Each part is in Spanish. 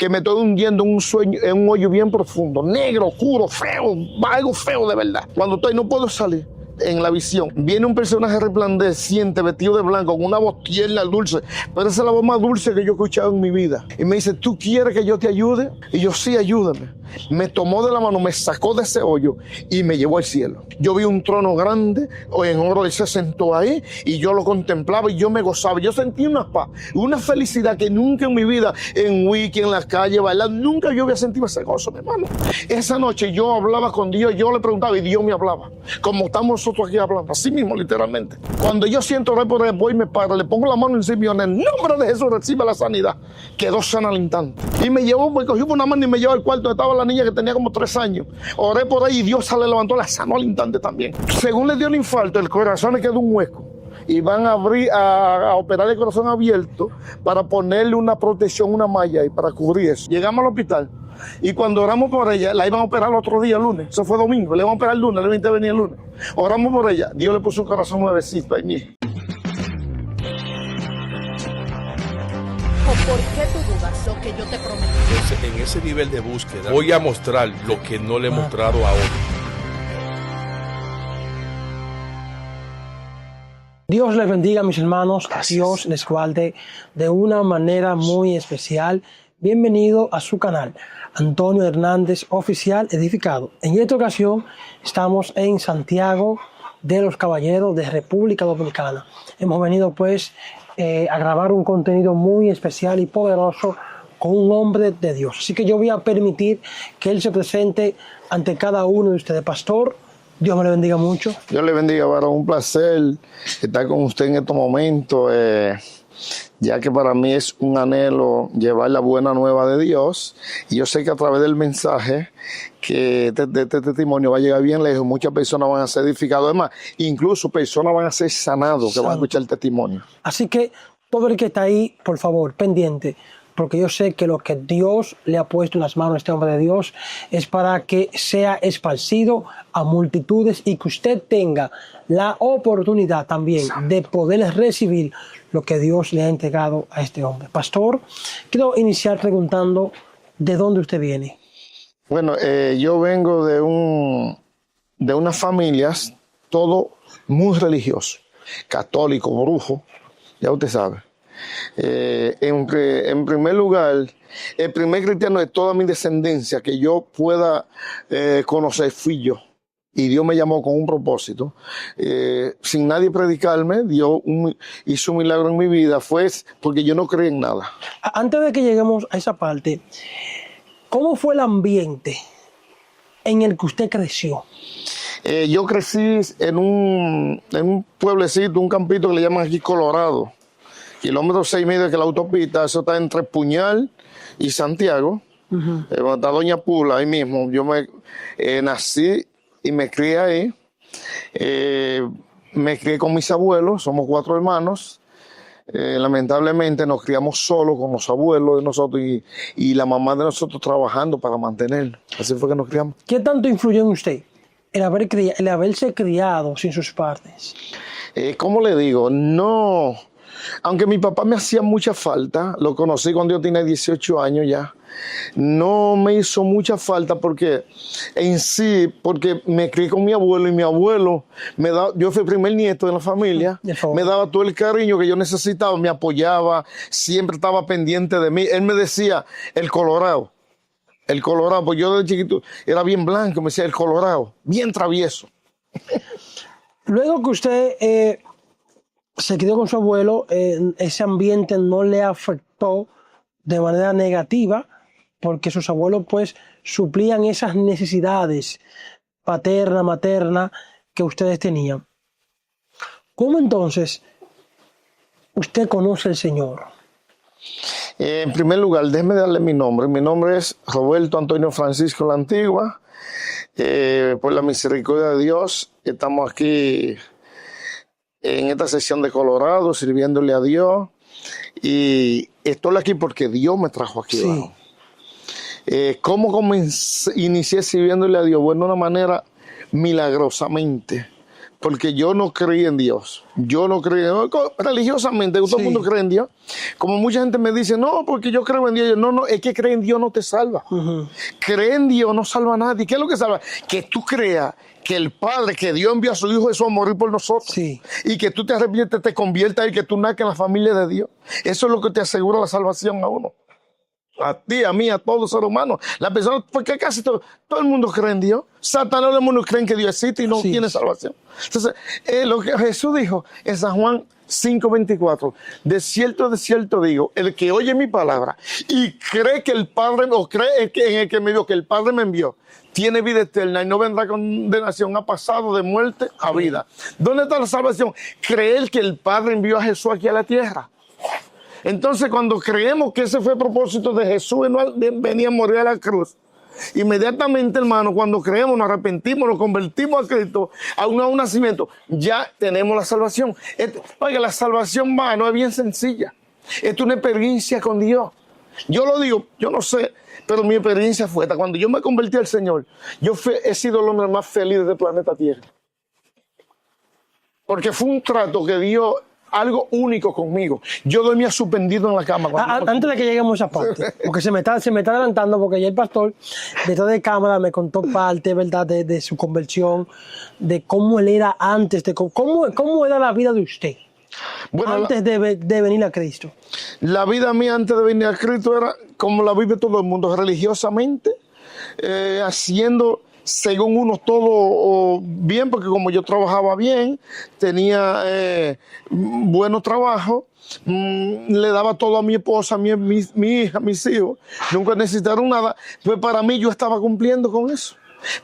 que me estoy hundiendo en un sueño, en un hoyo bien profundo, negro, oscuro, feo, algo feo de verdad. Cuando no puedo salir. En la visión, viene un personaje resplandeciente, vestido de blanco, con una voz tierna, dulce, pero esa es la voz más dulce que yo he escuchado en mi vida. Y me dice, ¿tú quieres que yo te ayude? Y yo, sí, ayúdame. Me tomó de la mano, me sacó de ese hoyo y me llevó al cielo. Yo vi un trono grande, en oro, él se sentó ahí y yo lo contemplaba y yo me gozaba. Yo sentí una paz, una felicidad que nunca en mi vida, en wiki, en la calle, bailando, nunca yo había sentido ese gozo, mi hermano. Esa noche yo hablaba con Dios, yo le preguntaba y Dios me hablaba, como estamos nosotros aquí hablando, así mismo, literalmente. Cuando yo siento orar por él, voy y me paro, le pongo la mano encima y en el nombre de Jesús recibe la sanidad. Quedó sana al instante. Y me llevó, me cogió por una mano y me llevó al cuarto donde estaba la niña que tenía como 3 años. Oré por ahí y Dios se le levantó, la sanó al instante también. Según le dio el infarto, el corazón le quedó un hueco. Y van a abrir, a operar el corazón abierto para ponerle una protección, una malla y para cubrir eso. Llegamos al hospital y cuando oramos por ella, la iban a operar el otro día, el lunes. Eso fue domingo, le iban a operar el lunes, le iban a venir el lunes. Oramos por ella, Dios le puso un corazón nuevecito ahí mismo. ¿Por qué tú dudas lo que yo te prometí? Entonces, en ese nivel de búsqueda, voy a mostrar lo que no le he mostrado a otros. Dios les bendiga, mis hermanos. Gracias. Dios les guarde de una manera muy especial. Bienvenido a su canal, Antonio Hernández Oficial Edificado. En esta ocasión estamos en Santiago de los Caballeros de República Dominicana. Hemos venido pues a grabar un contenido muy especial y poderoso con un hombre de Dios. Así que yo voy a permitir que él se presente ante cada uno de ustedes. Pastor, Dios me le bendiga mucho. Dios le bendiga, varón. Un placer estar con usted en estos momentos, ya que para mí es un anhelo llevar la buena nueva de Dios. Y yo sé que a través del mensaje que este testimonio va a llegar bien lejos, muchas personas van a ser edificadas. Además, incluso personas van a ser sanadas que van a escuchar el testimonio. Así que todo el que está ahí, por favor, pendiente, porque yo sé que lo que Dios le ha puesto en las manos a este hombre de Dios es para que sea esparcido a multitudes y que usted tenga la oportunidad también de poder recibir lo que Dios le ha entregado a este hombre. Pastor, quiero iniciar preguntando ¿de dónde usted viene? Bueno, yo vengo de unas familias, todo muy religioso, católico, brujo, ya usted sabe. En primer lugar, el primer cristiano de toda mi descendencia que yo pueda conocer fui yo. Y Dios me llamó con un propósito. Sin nadie predicarme, Dios hizo un milagro en mi vida. Fue porque yo no creía en nada. Antes de que lleguemos a esa parte, ¿cómo fue el ambiente en el que usted creció? Yo crecí en un pueblecito, un campito que le llaman aquí Colorado. Kilómetro 6,5 que la autopista, eso está entre Puñal y Santiago. Está Doña Pula, ahí mismo. Yo nací y me crié ahí. Me crié con mis abuelos, somos 4 hermanos. Lamentablemente nos criamos solos con los abuelos de nosotros y la mamá de nosotros trabajando para mantenernos. Así fue que nos criamos. ¿Qué tanto influyó en usted el haberse criado sin sus padres? ¿Cómo le digo? No. Aunque mi papá me hacía mucha falta, lo conocí cuando yo tenía 18 años ya, no me hizo mucha falta porque me crié con mi abuelo y mi abuelo yo fui el primer nieto de la familia, me daba todo el cariño que yo necesitaba, me apoyaba, siempre estaba pendiente de mí. Él me decía, el Colorado, pues yo de chiquito era bien blanco, me decía el Colorado, bien travieso. Luego que usted se crió con su abuelo, ese ambiente no le afectó de manera negativa porque sus abuelos pues suplían esas necesidades paterna, materna que ustedes tenían. ¿Cómo entonces usted conoce al Señor? En primer lugar, déjeme darle mi nombre. Mi nombre es Roberto Antonio Francisco La Antigua. Por la misericordia de Dios, estamos aquí en esta sesión de Colorado, sirviéndole a Dios. Y estoy aquí porque Dios me trajo aquí abajo. ¿Cómo inicié sirviéndole a Dios? Bueno, de una manera milagrosamente. porque yo no creí en Dios. Yo no creí religiosamente, todo el mundo cree en Dios. Como mucha gente me dice, no, porque yo creo en Dios. No, no, es que creer en Dios no te salva. Creer en Dios no salva a nadie. ¿Qué es lo que salva? Que tú creas que el Padre, que Dios envió a su Hijo Jesús a morir por nosotros. Sí. Y que tú te arrepientes, te conviertas y que tú nazcas en la familia de Dios. Eso es lo que te asegura la salvación a uno. A ti, a mí, a todo ser humano. La persona, porque casi todo el mundo cree en Dios. Satanás, todo el mundo cree que Dios existe y no tiene salvación. Entonces, lo que Jesús dijo en San Juan 5:24, de cierto digo, el que oye mi palabra y cree que el Padre, o cree en el que me dio, que el Padre me envió, tiene vida eterna y no vendrá condenación, ha pasado de muerte a vida. ¿Dónde está la salvación? Creer que el Padre envió a Jesús aquí a la tierra. Entonces, cuando creemos que ese fue el propósito de Jesús, no venía a morir a la cruz, inmediatamente, hermano, cuando creemos, nos arrepentimos, nos convertimos a Cristo, a un nacimiento, ya tenemos la salvación. Oiga, la salvación no es bien sencilla. Es una experiencia con Dios. Yo lo digo, yo no sé, pero mi experiencia fue esta. Cuando yo me convertí al Señor, he sido el hombre más feliz del planeta Tierra. Porque fue un trato que dio algo único conmigo. Yo dormía suspendido en la cama. Antes de que lleguemos a esa parte, porque se me está adelantando, porque ya el pastor detrás de cámara me contó parte, ¿verdad?, de su conversión, de cómo él era antes, de cómo era la vida de usted. Bueno, antes de venir a Cristo. La vida mía antes de venir a Cristo era como la vive todo el mundo, religiosamente, haciendo según uno todo bien, porque como yo trabajaba bien, tenía buenos trabajos, le daba todo a mi esposa, a mi hija, a mis hijos, nunca necesitaron nada, pues para mí yo estaba cumpliendo con eso.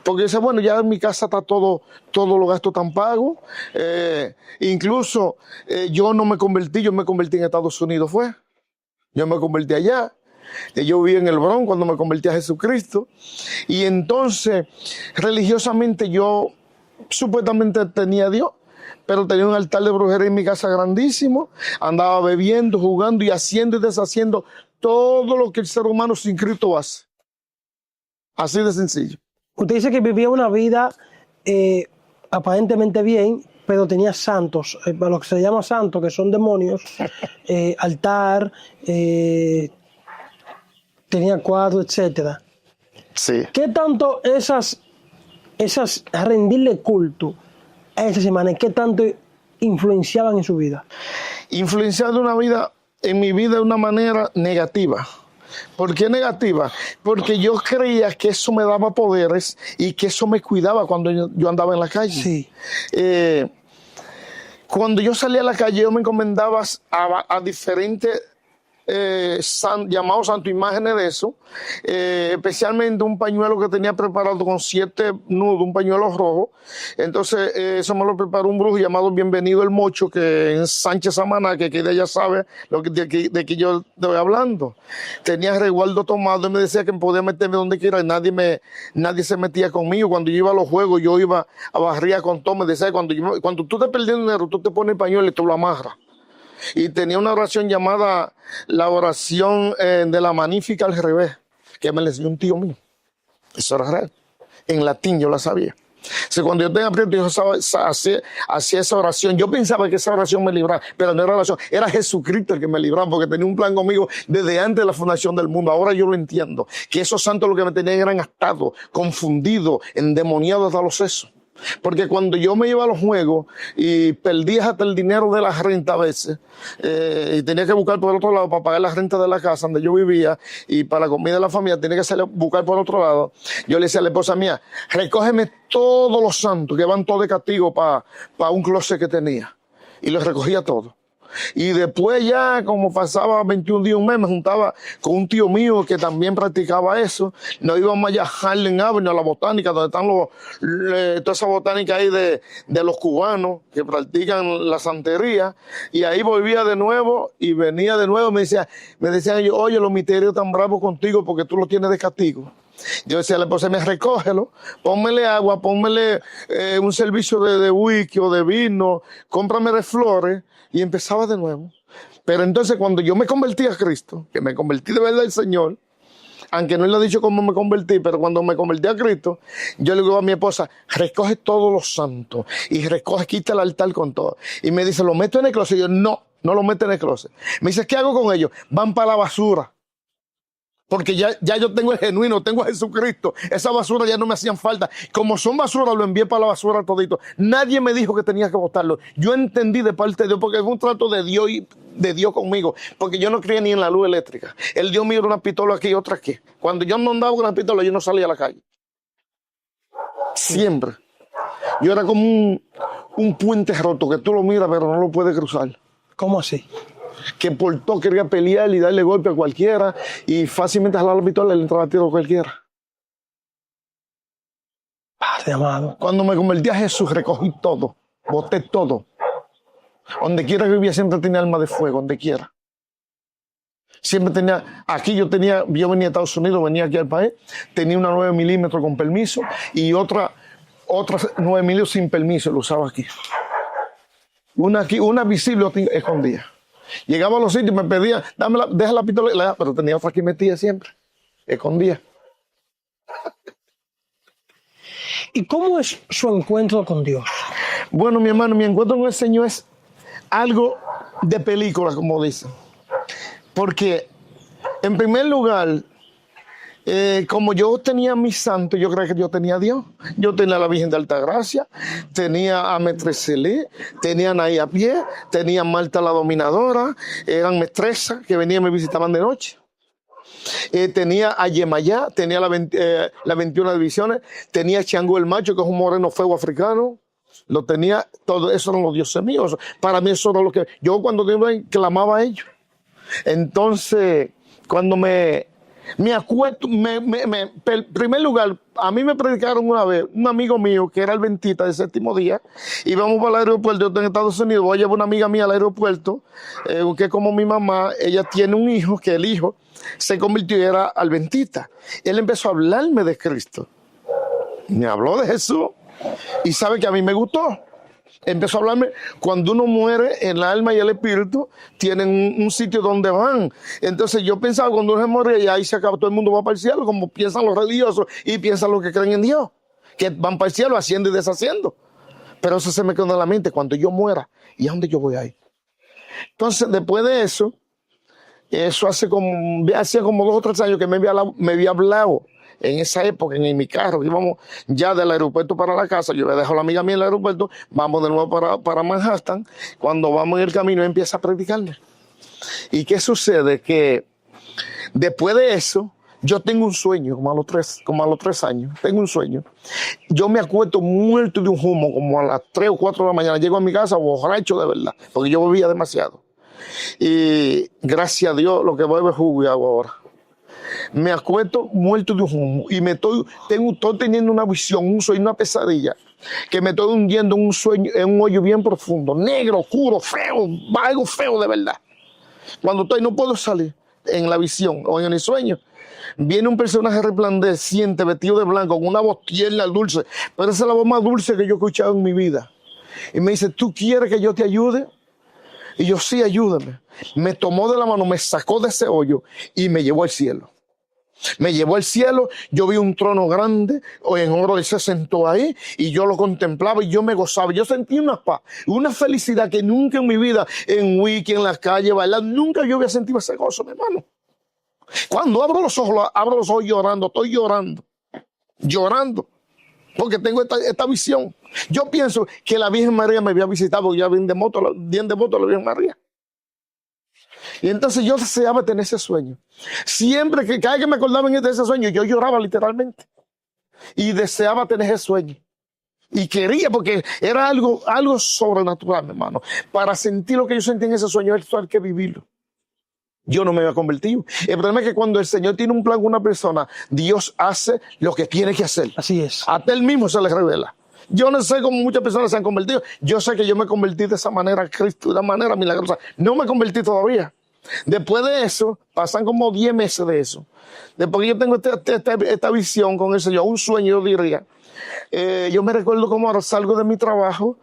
Porque dice, bueno, ya en mi casa está todos los gastos tan pagos. Incluso yo no me convertí, yo me convertí en Estados Unidos, yo me convertí allá. Yo viví en el Bronx cuando me convertí a Jesucristo. Y entonces, religiosamente, yo supuestamente tenía a Dios, pero tenía un altar de brujería en mi casa grandísimo. Andaba bebiendo, jugando y haciendo y deshaciendo todo lo que el ser humano sin Cristo hace. Así de sencillo. Usted dice que vivía una vida aparentemente bien, pero tenía santos, lo que se llama santos, que son demonios, altar, tenía cuadros, etcétera. Sí. ¿Qué tanto esas rendirle culto a esas semanas, qué tanto influenciaban en su vida? Influenciando en mi vida de una manera negativa. ¿Por qué negativa? Porque yo creía que eso me daba poderes y que eso me cuidaba cuando yo andaba en la calle. Sí. Cuando yo salía a la calle, yo me encomendaba a diferentes llamados santo imágenes de eso, especialmente un pañuelo que tenía preparado con 7 nudos, un pañuelo rojo. Entonces eso me lo preparó un brujo llamado Bienvenido el Mocho, que en Sánchez Samaná, que ya sabe de que yo estoy hablando. Tenía resguardo tomado y me decía que podía meterme donde quiera y nadie se metía conmigo. Cuando yo iba a los juegos, yo iba a barría con todo. Me decía, cuando tú te perdías dinero, tú te pones el pañuelo y tú lo amarras. Y tenía una oración llamada la oración de la magnífica al revés, que me la enseñó un tío mío. Eso era real. En latín yo la sabía. O sea, cuando yo tenía aprieto, yo hacía esa oración. Yo pensaba que esa oración me libraba, pero no era oración. Era Jesucristo el que me libraba, porque tenía un plan conmigo desde antes de la fundación del mundo. Ahora yo lo entiendo. Que esos santos lo que me tenían eran atados, confundidos, endemoniados hasta los sesos. Porque cuando yo me iba a los juegos y perdía hasta el dinero de la renta a veces, y tenía que buscar por otro lado para pagar la renta de la casa donde yo vivía y para la comida de la familia, tenía que buscar por otro lado. Yo le decía a la esposa mía, recógeme todos los santos que van todos de castigo para un closet que tenía. Y los recogía todos. Y después ya, como pasaba 21 días, un mes, me juntaba con un tío mío que también practicaba eso. Nos íbamos allá a Harlem Avenue, a la botánica, donde están toda esa botánica ahí de los cubanos que practican la santería. Y ahí volvía de nuevo y venía de nuevo. Me decían ellos, oye, los misterios están bravos contigo porque tú lo tienes de castigo. Yo decía a la esposa, me recógelo, pónmele agua, pónmele un servicio de whisky o de vino, cómprame de flores, y empezaba de nuevo. Pero entonces cuando yo me convertí a Cristo, que me convertí de verdad al Señor, aunque no le he dicho cómo me convertí, pero cuando me convertí a Cristo, yo le digo a mi esposa, recoge todos los santos y recoge, quita el altar con todo. Y me dice, ¿lo meto en el closet? Y yo, no lo meto en el closet. Me dice, ¿qué hago con ellos? Van para la basura. Porque ya yo tengo el genuino, tengo a Jesucristo. Esa basura ya no me hacían falta. Como son basura, lo envié para la basura todito. Nadie me dijo que tenía que botarlo. Yo entendí de parte de Dios, porque es un trato de Dios y de Dios conmigo. Porque yo no creía ni en la luz eléctrica. Él dio mío una pistola aquí y otra aquí. Cuando yo no andaba con la pistola, yo no salía a la calle. Siempre. Yo era como un puente roto que tú lo miras, pero no lo puedes cruzar. ¿Cómo así? Que por todo quería pelear y darle golpe a cualquiera y fácilmente jalar la pistola y le entraba a tiro a cualquiera. Padre amado. Cuando me convertí a Jesús, recogí todo, boté todo. Donde quiera que vivía siempre tenía arma de fuego, donde quiera. Siempre tenía, yo venía a Estados Unidos, venía aquí al país, tenía una 9 milímetros con permiso y otra 9 milímetros sin permiso, lo usaba aquí. Una visible, escondida. Llegaba a los sitios y me pedía, deja la pistola, pero tenía otra aquí metida siempre, escondida. ¿Y cómo es su encuentro con Dios? Bueno, mi hermano, mi encuentro con el Señor es algo de película, como dicen. Porque, en primer lugar, como yo tenía a mis santos, yo creía que yo tenía a Dios. Yo tenía a la Virgen de Altagracia, tenía a Metreselé, tenía a Naí a pie, tenía a Marta la Dominadora, eran mestresas que venían y me visitaban de noche. Tenía a Yemayá, tenía las 21 divisiones, tenía a Chango el Macho, que es un moreno feo africano. Lo tenía, todo eso eran los dioses míos. Para mí eso era lo que... Yo cuando Dios clamaba a ellos. Entonces, cuando me acuerdo, en primer lugar, a mí me predicaron una vez, un amigo mío que era el Adventista del séptimo día, íbamos para el aeropuerto, yo estoy en Estados Unidos, voy a llevar una amiga mía al aeropuerto, que es como mi mamá, ella tiene un hijo, que el hijo se convirtió y era Adventista. Él empezó a hablarme de Cristo, me habló de Jesús, y sabe que a mí me gustó. Empezó a hablarme, cuando uno muere, el alma y el espíritu tienen un sitio donde van. Entonces yo pensaba, cuando uno se muere, y ahí se acaba, todo el mundo va para el cielo, como piensan los religiosos y piensan los que creen en Dios, que van para el cielo haciendo y deshaciendo. Pero eso se me quedó en la mente, cuando yo muera, ¿y a dónde yo voy ahí? Entonces, después de eso hacía como 2 o 3 años que me había hablado. En esa época, en mi carro, íbamos ya del aeropuerto para la casa, yo le dejo a la amiga mía en el aeropuerto, vamos de nuevo para Manhattan. Cuando vamos en el camino, empieza a predicarme. ¿Y qué sucede? Que después de eso, yo tengo un sueño, como a los 3 años, tengo un sueño. Yo me acuesto muerto de un humo, como a las 3 o 4 de la mañana, llego a mi casa borracho de verdad, porque yo bebía demasiado. Y gracias a Dios, lo que bebo es jugo y agua ahora. Me acuesto muerto de un humo y estoy teniendo una visión, un sueño, una pesadilla, que me estoy hundiendo en un sueño, en un hoyo bien profundo, negro, oscuro, feo, algo feo de verdad. Cuando no puedo salir en la visión o en el sueño, viene un personaje resplandeciente, vestido de blanco, con una voz tierna, dulce, pero esa es la voz más dulce que yo he escuchado en mi vida. Y me dice, ¿tú quieres que yo te ayude? Y yo, sí, ayúdame. Me tomó de la mano, me sacó de ese hoyo y me llevó al cielo. Me llevó al cielo, yo vi un trono grande, en oro, él se sentó ahí y yo lo contemplaba y yo me gozaba. Yo sentí una paz, una felicidad que nunca en mi vida, en wiki, en la calle, bailando, nunca yo había sentido ese gozo, mi hermano. Cuando abro los ojos llorando, estoy llorando, porque tengo esta visión. Yo pienso que la Virgen María me había visitado, porque yo bien devoto a la Virgen María. Y entonces yo deseaba tener ese sueño. Siempre que cada vez que me acordaba de ese sueño, yo lloraba literalmente. Y deseaba tener ese sueño. Y quería, porque era algo sobrenatural, mi hermano. Para sentir lo que yo sentí en ese sueño, esto hay que vivirlo. Yo no me había convertido. El problema es que cuando el Señor tiene un plan con una persona, Dios hace lo que tiene que hacer. Así es. Hasta Él mismo se le revela. Yo no sé cómo muchas personas se han convertido. Yo sé que yo me convertí de esa manera a Cristo, de una manera milagrosa. No me convertí todavía. Después de eso, pasan como 10 meses de eso. Después que yo tengo esta visión con el Señor, un sueño, yo diría. Yo me recuerdo como ahora salgo de mi trabajo,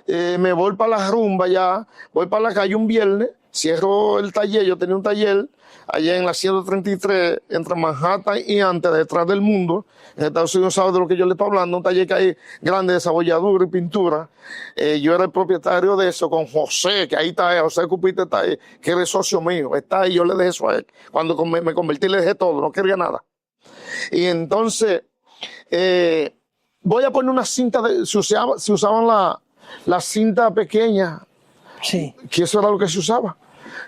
me voy para la rumba ya, voy para la calle un viernes, cierro el taller. Yo tenía un taller allá en la 133, entre Manhattan y antes, detrás del mundo. En Estados Unidos sabe de lo que yo le estoy hablando, un taller que hay grande de desabolladura y pintura. Yo era el propietario de eso con José, que ahí está, José Cupite está ahí, que era socio mío, está ahí, yo le dejé eso a él. Cuando me convertí le dejé todo, no quería nada. Y entonces, voy a poner una cinta, se usaban la cinta pequeña, Sí. que eso era lo que se usaba.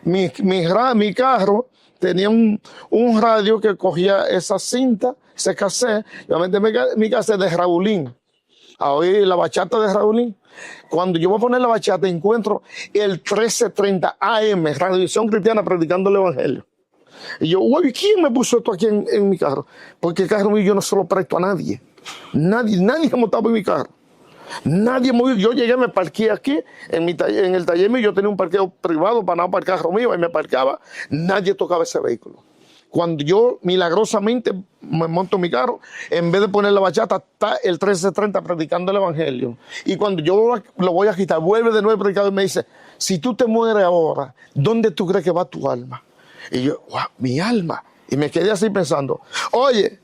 Mi carro tenía un radio que cogía esa cinta, ese cassette, yo metí mi cassette de Raulín, a oír la bachata de Raulín. Cuando yo voy a poner la bachata, encuentro el 1330 AM, Radiovisión Cristiana, predicando el Evangelio. Y yo, güey, ¿quién me puso esto aquí en mi carro? Porque el carro mío yo no se lo presto a nadie. Nadie ha montado en mi carro. Nadie movió. Yo llegué, me parqué aquí, en el taller mío, yo tenía un parqueo privado para no parquear el carro mío, y me parqueaba, nadie tocaba ese vehículo. Cuando yo milagrosamente me monto en mi carro, en vez de poner la bachata, está el 1330 predicando el Evangelio. Y cuando yo lo voy a quitar, vuelve de nuevo predicador y me dice, si tú te mueres ahora, ¿dónde tú crees que va tu alma? Y yo, wow, mi alma. Y me quedé así pensando, oye,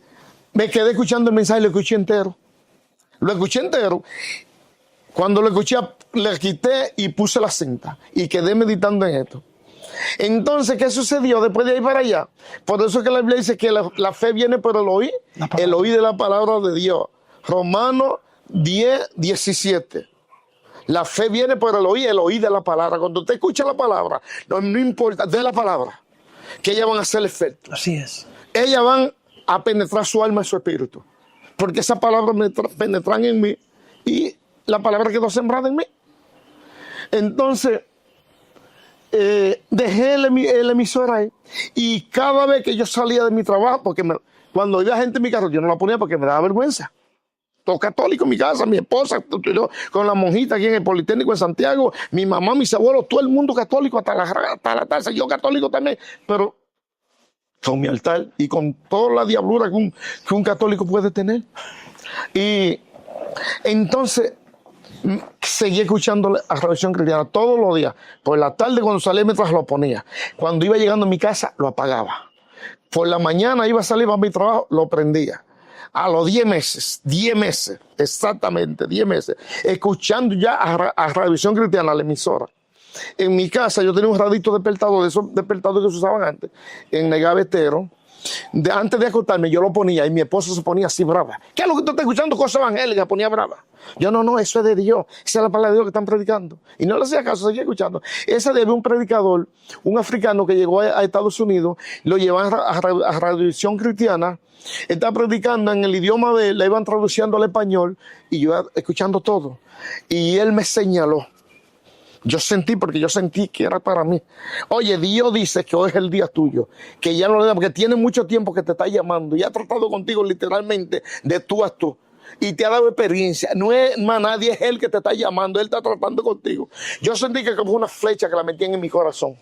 me quedé escuchando el mensaje y lo escuché entero. Lo escuché entero. Cuando lo escuché, le quité y puse la cinta. Y quedé meditando en esto. Entonces, ¿qué sucedió después de ahí para allá? Por eso es que la Biblia dice que la fe viene por el oír de la palabra de Dios. Romanos 10, 17. La fe viene por el oír de la palabra. Cuando usted escucha la palabra, no importa, de la palabra, que ellas van a hacer efecto. Así es. Ellas van a penetrar su alma y su espíritu. Porque esa palabra me penetran en mí y la palabra quedó sembrada en mí. Entonces, dejé el emisor ahí y cada vez que yo salía de mi trabajo, porque cuando iba gente en mi carro, yo no la ponía porque me daba vergüenza. Todo católico en mi casa, mi esposa, yo, con la monjita aquí en el Politécnico en Santiago, mi mamá, mis abuelos, todo el mundo católico, hasta la taza, yo católico también, pero con mi altar y con toda la diablura que un católico puede tener. Y entonces seguí escuchando a Radiovisión Cristiana todos los días. Por la tarde cuando salía mientras lo ponía. Cuando iba llegando a mi casa lo apagaba. Por la mañana iba a salir para mi trabajo, lo prendía. A los 10 meses, exactamente 10 meses, escuchando ya a Radiovisión Cristiana, la emisora. En mi casa yo tenía un radito despertador, de esos despertadores que se usaban antes, en el gavetero. Antes de acostarme yo lo ponía y mi esposa se ponía así brava. ¿Qué es lo que tú estás escuchando? Cosas evangélicas, ponía brava. Yo no, eso es de Dios. Esa es la palabra de Dios que están predicando. Y no le hacía caso, seguía escuchando. Ese debe un predicador, un africano que llegó a Estados Unidos, lo llevaban a Radiovisión Cristiana. Estaba predicando en el idioma de él, la iban traduciendo al español y yo iba escuchando todo. Y él me señaló. Yo sentí, porque yo sentí que era para mí. Oye, Dios dice que hoy es el día tuyo, que ya no le da, porque tiene mucho tiempo que te está llamando y ha tratado contigo literalmente de tú a tú. Y te ha dado experiencia. No es más nadie, es él que te está llamando, él está tratando contigo. Yo sentí que como una flecha que la metían en mi corazón.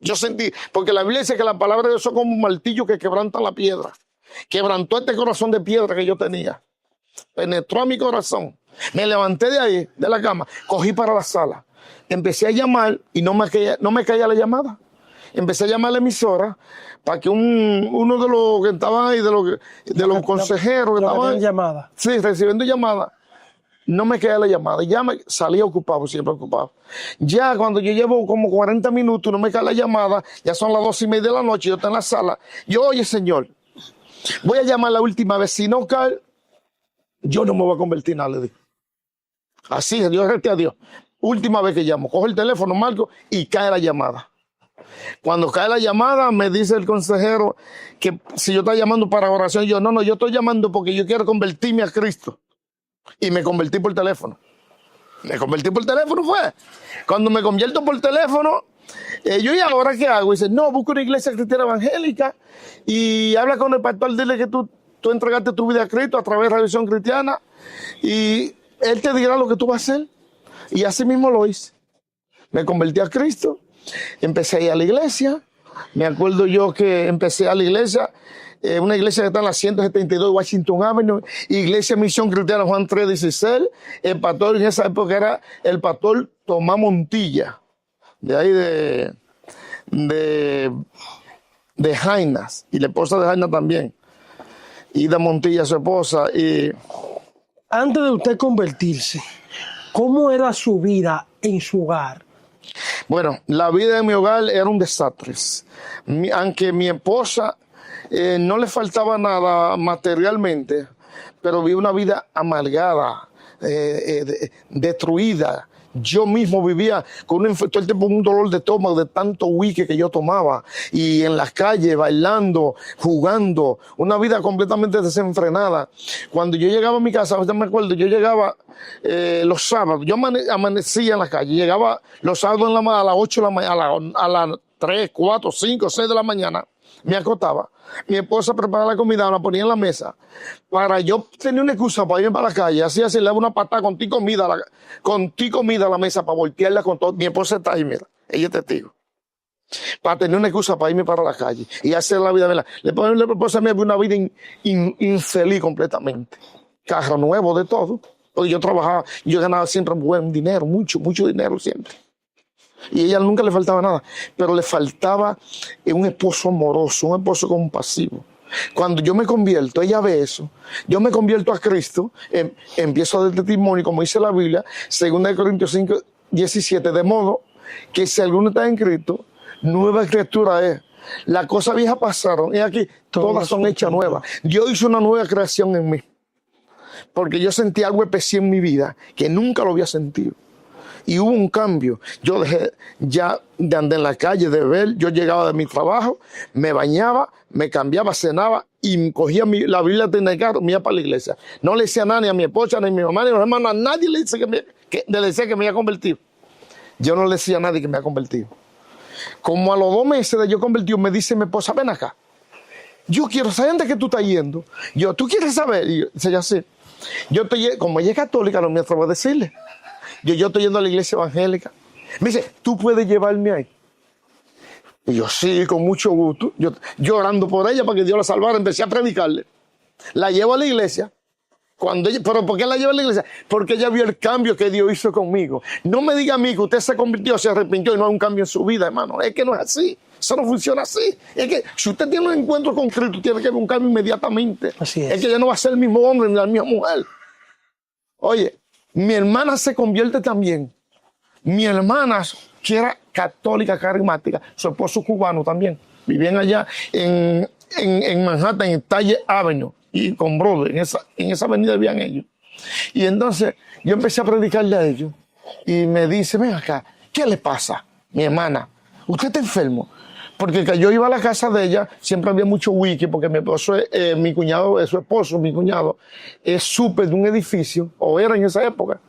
Yo sentí, porque la Biblia dice que la palabra de Dios es como un martillo que quebranta la piedra. Quebrantó este corazón de piedra que yo tenía. Penetró a mi corazón. Me levanté de ahí, de la cama, cogí para la sala. Empecé a llamar y no me caía la llamada. Empecé a llamar a la emisora para que uno de los que estaban ahí, de los consejeros que estaban ahí, llamada. Sí, recibiendo llamadas, no me caía la llamada. Ya me salía ocupado, siempre ocupado. Ya cuando yo llevo como 40 minutos y no me cae la llamada, ya son las 2:30 de la noche, yo estoy en la sala. Yo, oye, Señor, voy a llamar la última vez. Si no cae, yo no me voy a convertir en nada, le dije. Así, Dios rete a Dios. Última vez que llamo, cojo el teléfono, marco y cae la llamada. Cuando cae la llamada, me dice el consejero que si yo estoy llamando para oración, yo yo estoy llamando porque yo quiero convertirme a Cristo. Y me convertí por teléfono. Fue. Cuando me convierto por teléfono, yo, ¿y ahora qué hago? Y dice, no, busca una iglesia cristiana evangélica y habla con el pastor, dile que tú entregaste tu vida a Cristo a través de Radiovisión Cristiana y él te dirá lo que tú vas a hacer. Y así mismo lo hice. Me convertí a Cristo, empecé a ir a la iglesia. Me acuerdo yo que empecé a la iglesia, una iglesia que está en la 172 Washington Avenue, Iglesia Misión Cristiana Juan 3:16. El pastor en esa época era el pastor Tomás Montilla, de ahí de, de Jainas, y la esposa de Jainas también, Ida Montilla, su esposa. Y Antes de usted convertirse, ¿cómo era su vida en su hogar? bueno, la vida en mi hogar era un desastre. Aunque mi esposa no le faltaba nada materialmente, pero vivía una vida amargada, destruida. Yo mismo vivía con todo el tiempo un dolor de estómago de tanto whisky que yo tomaba, y en las calles bailando, jugando, una vida completamente desenfrenada. Cuando yo llegaba a mi casa, ahorita me acuerdo, yo llegaba los sábados, yo amanecía en la calle, llegaba los sábados a las 8 de la mañana, a las 3, 4, 5, 6 de la mañana, me acostaba. Mi esposa preparaba la comida, me la ponía en la mesa. Para yo tener una excusa para irme para la calle, así le daba una patada con ti comida a la mesa para voltearla con todo. Mi esposa está ahí, mira, ella es testigo. Para tener una excusa para irme para la calle y hacer la vida, ¿verdad? La esposa me una vida infeliz completamente. Carro nuevo, de todo. Porque yo trabajaba, yo ganaba siempre buen dinero, mucho dinero siempre. Y a ella nunca le faltaba nada, pero le faltaba un esposo amoroso, un esposo compasivo. Cuando yo me convierto, ella ve eso, yo me convierto a Cristo, empiezo a dar testimonio, como dice la Biblia, 2 Corintios 5, 17, de modo que si alguno está en Cristo, nueva criatura es. Las cosas viejas pasaron y aquí todas son hechas nuevas. Dios hizo una nueva creación en mí, porque yo sentí algo especial en mi vida que nunca lo había sentido. Y hubo un cambio. Yo dejé ya de andar en la calle, de ver. Yo llegaba de mi trabajo, me bañaba, me cambiaba, cenaba y cogía la Biblia en el carro, me iba para la iglesia. No le decía nada ni a mi esposa, ni a mi mamá, ni a mis hermanos. A nadie le decía le decía que me había convertido. Yo no le decía a nadie que me había convertido. Como a los 2 meses de yo convertido, me dice mi esposa, ven acá. Yo quiero saber dónde es que tú estás yendo. ¿Tú quieres saber? Y yo, dice, ya sé. Como ella es católica, no me atrevo a decirle. Yo estoy yendo a la iglesia evangélica. Me dice, ¿tú puedes llevarme ahí? Y yo, sí, con mucho gusto. Yo orando por ella para que Dios la salvara, empecé a predicarle. La llevo a la iglesia. ¿Pero por qué la llevo a la iglesia? Porque ella vio el cambio que Dios hizo conmigo. No me diga a mí que usted se convirtió, se arrepintió y no hay un cambio en su vida, hermano. Es que no es así. Eso no funciona así. Es que si usted tiene un encuentro con Cristo, tiene que haber un cambio inmediatamente. Así es. Es que ya no va a ser el mismo hombre ni la misma mujer. Oye, mi hermana se convierte también. Mi hermana, que era católica, carismática, su esposo cubano también. Vivían allá en Manhattan, en Talle Avenue y con Brother, en esa avenida vivían ellos. Y entonces yo empecé a predicarle a ellos y me dice, ven acá, ¿qué le pasa, mi hermana? ¿Usted está enfermo? Porque yo iba a la casa de ella, siempre había mucho whisky, porque mi esposo, mi cuñado, su esposo, mi cuñado, es súper de un edificio, o era en esa época.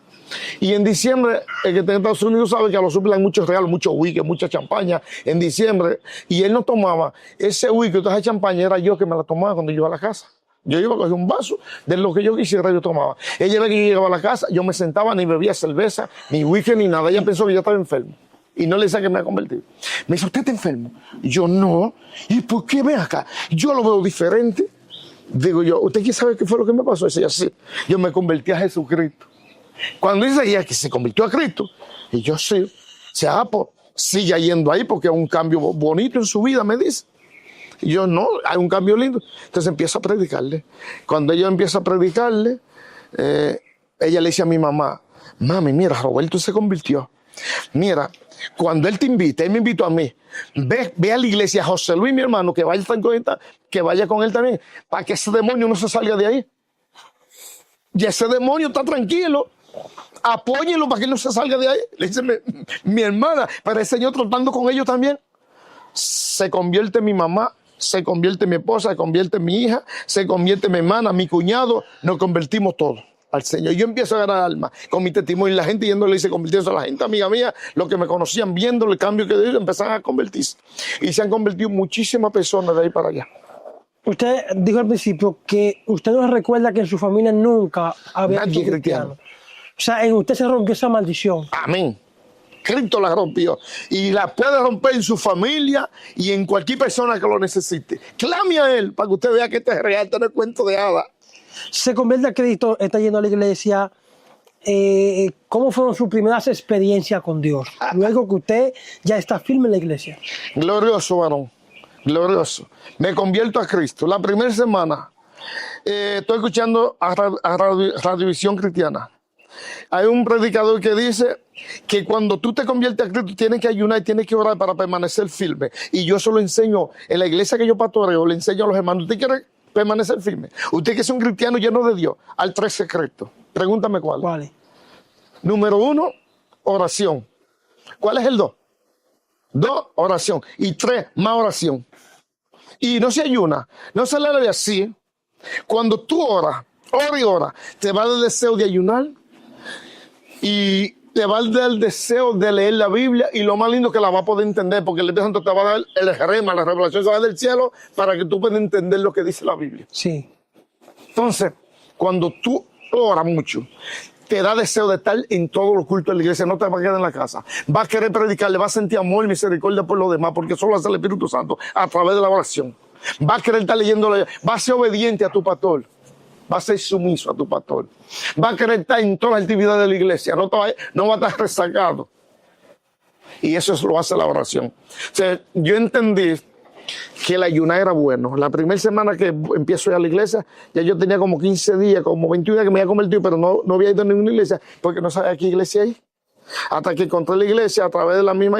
Y en diciembre, el que está en Estados Unidos sabe que a los súper hay muchos regalos, mucho whisky, mucha champaña en diciembre, y él no tomaba ese whisky, toda esa champaña, era yo que me la tomaba cuando yo iba a la casa. Yo iba a coger un vaso de lo que yo quisiera, yo tomaba. Ella ve que yo llegaba a la casa, yo me sentaba, ni bebía cerveza, ni whisky, ni nada. Ella pensó que yo estaba enfermo. Y no le decía que me había convertido. Me dice, ¿usted está enfermo? Y yo, no. ¿Y por qué? Ven acá. Yo lo veo diferente. Digo yo, ¿usted quiere saber qué fue lo que me pasó? Dice, ya sí. Yo me convertí a Jesucristo. Cuando dice ella que se convirtió a Cristo, y yo sí. Pues sigue yendo ahí porque hay un cambio bonito en su vida, me dice. Y yo, no, hay un cambio lindo. Entonces empiezo a predicarle. Cuando ella empieza a predicarle, ella le dice a mi mamá, mami, mira, Roberto se convirtió. Mira, cuando él te invite, él me invitó a mí, ve a la iglesia, José Luis, mi hermano, que vaya con él también, para que ese demonio no se salga de ahí. Y ese demonio está tranquilo, apóyenlo para que no se salga de ahí. Le dice mi hermana, pero el Señor tratando con ellos también. Se convierte mi mamá, se convierte mi esposa, se convierte mi hija, se convierte mi hermana, mi cuñado, nos convertimos todos al Señor. Yo empiezo a ganar alma con mi testimonio y la gente yéndole y se convirtiendo a la gente, amiga mía, los que me conocían viendo el cambio que Dios, empezaron a convertirse. Y se han convertido muchísimas personas de ahí para allá. Usted dijo al principio que usted no recuerda que en su familia nunca había Nadie cristiano. O sea, en usted se rompió esa maldición. Amén. Cristo la rompió y la puede romper en su familia y en cualquier persona que lo necesite. Clame a Él para que usted vea que este es real, este no es cuento de hadas. Se convierte a Cristo, está yendo a la iglesia, ¿cómo fueron sus primeras experiencias con Dios? Luego que usted ya está firme en la iglesia. Glorioso, varón. Glorioso. Me convierto a Cristo. La primera semana estoy escuchando a Radiovisión Cristiana. Hay un predicador que dice que cuando tú te conviertes a Cristo tienes que ayunar y tienes que orar para permanecer firme. Y yo eso lo enseño en la iglesia que yo pastoreo, le enseño a los hermanos. ¿Usted quiere permanecer firme? Usted que es un cristiano lleno de Dios, hay 3 secretos. Pregúntame cuál. ¿Cuál? Número 1, oración. ¿Cuál es el 2? 2, oración. Y 3, más oración. Y no se ayuna, no se lee así. Cuando tú oras, ora y ora, te va a dar el deseo de ayunar y te va a dar el deseo de leer la Biblia, y lo más lindo es que la vas a poder entender, porque el Espíritu Santo te va a dar el rema, la revelación se va del cielo para que tú puedas entender lo que dice la Biblia. Sí. Entonces, cuando tú oras mucho, te da deseo de estar en todos los cultos de la iglesia, no te va a quedar en la casa. Va a querer predicar, le va a sentir amor y misericordia por los demás, porque solo hace el Espíritu Santo a través de la oración. Va a querer estar leyendo, va a ser obediente a tu pastor, va a ser sumiso a tu pastor, va a querer estar en todas las actividades de la iglesia, no va a estar rezagado. Y eso lo hace la oración. O sea, yo entendí que el ayunar era bueno. La primera semana que empiezo a ir a la iglesia, ya yo tenía como 15 días, como 21 días que me había convertido, pero no había ido a ninguna iglesia, porque no sabía qué iglesia hay. Hasta que encontré la iglesia a través de la misma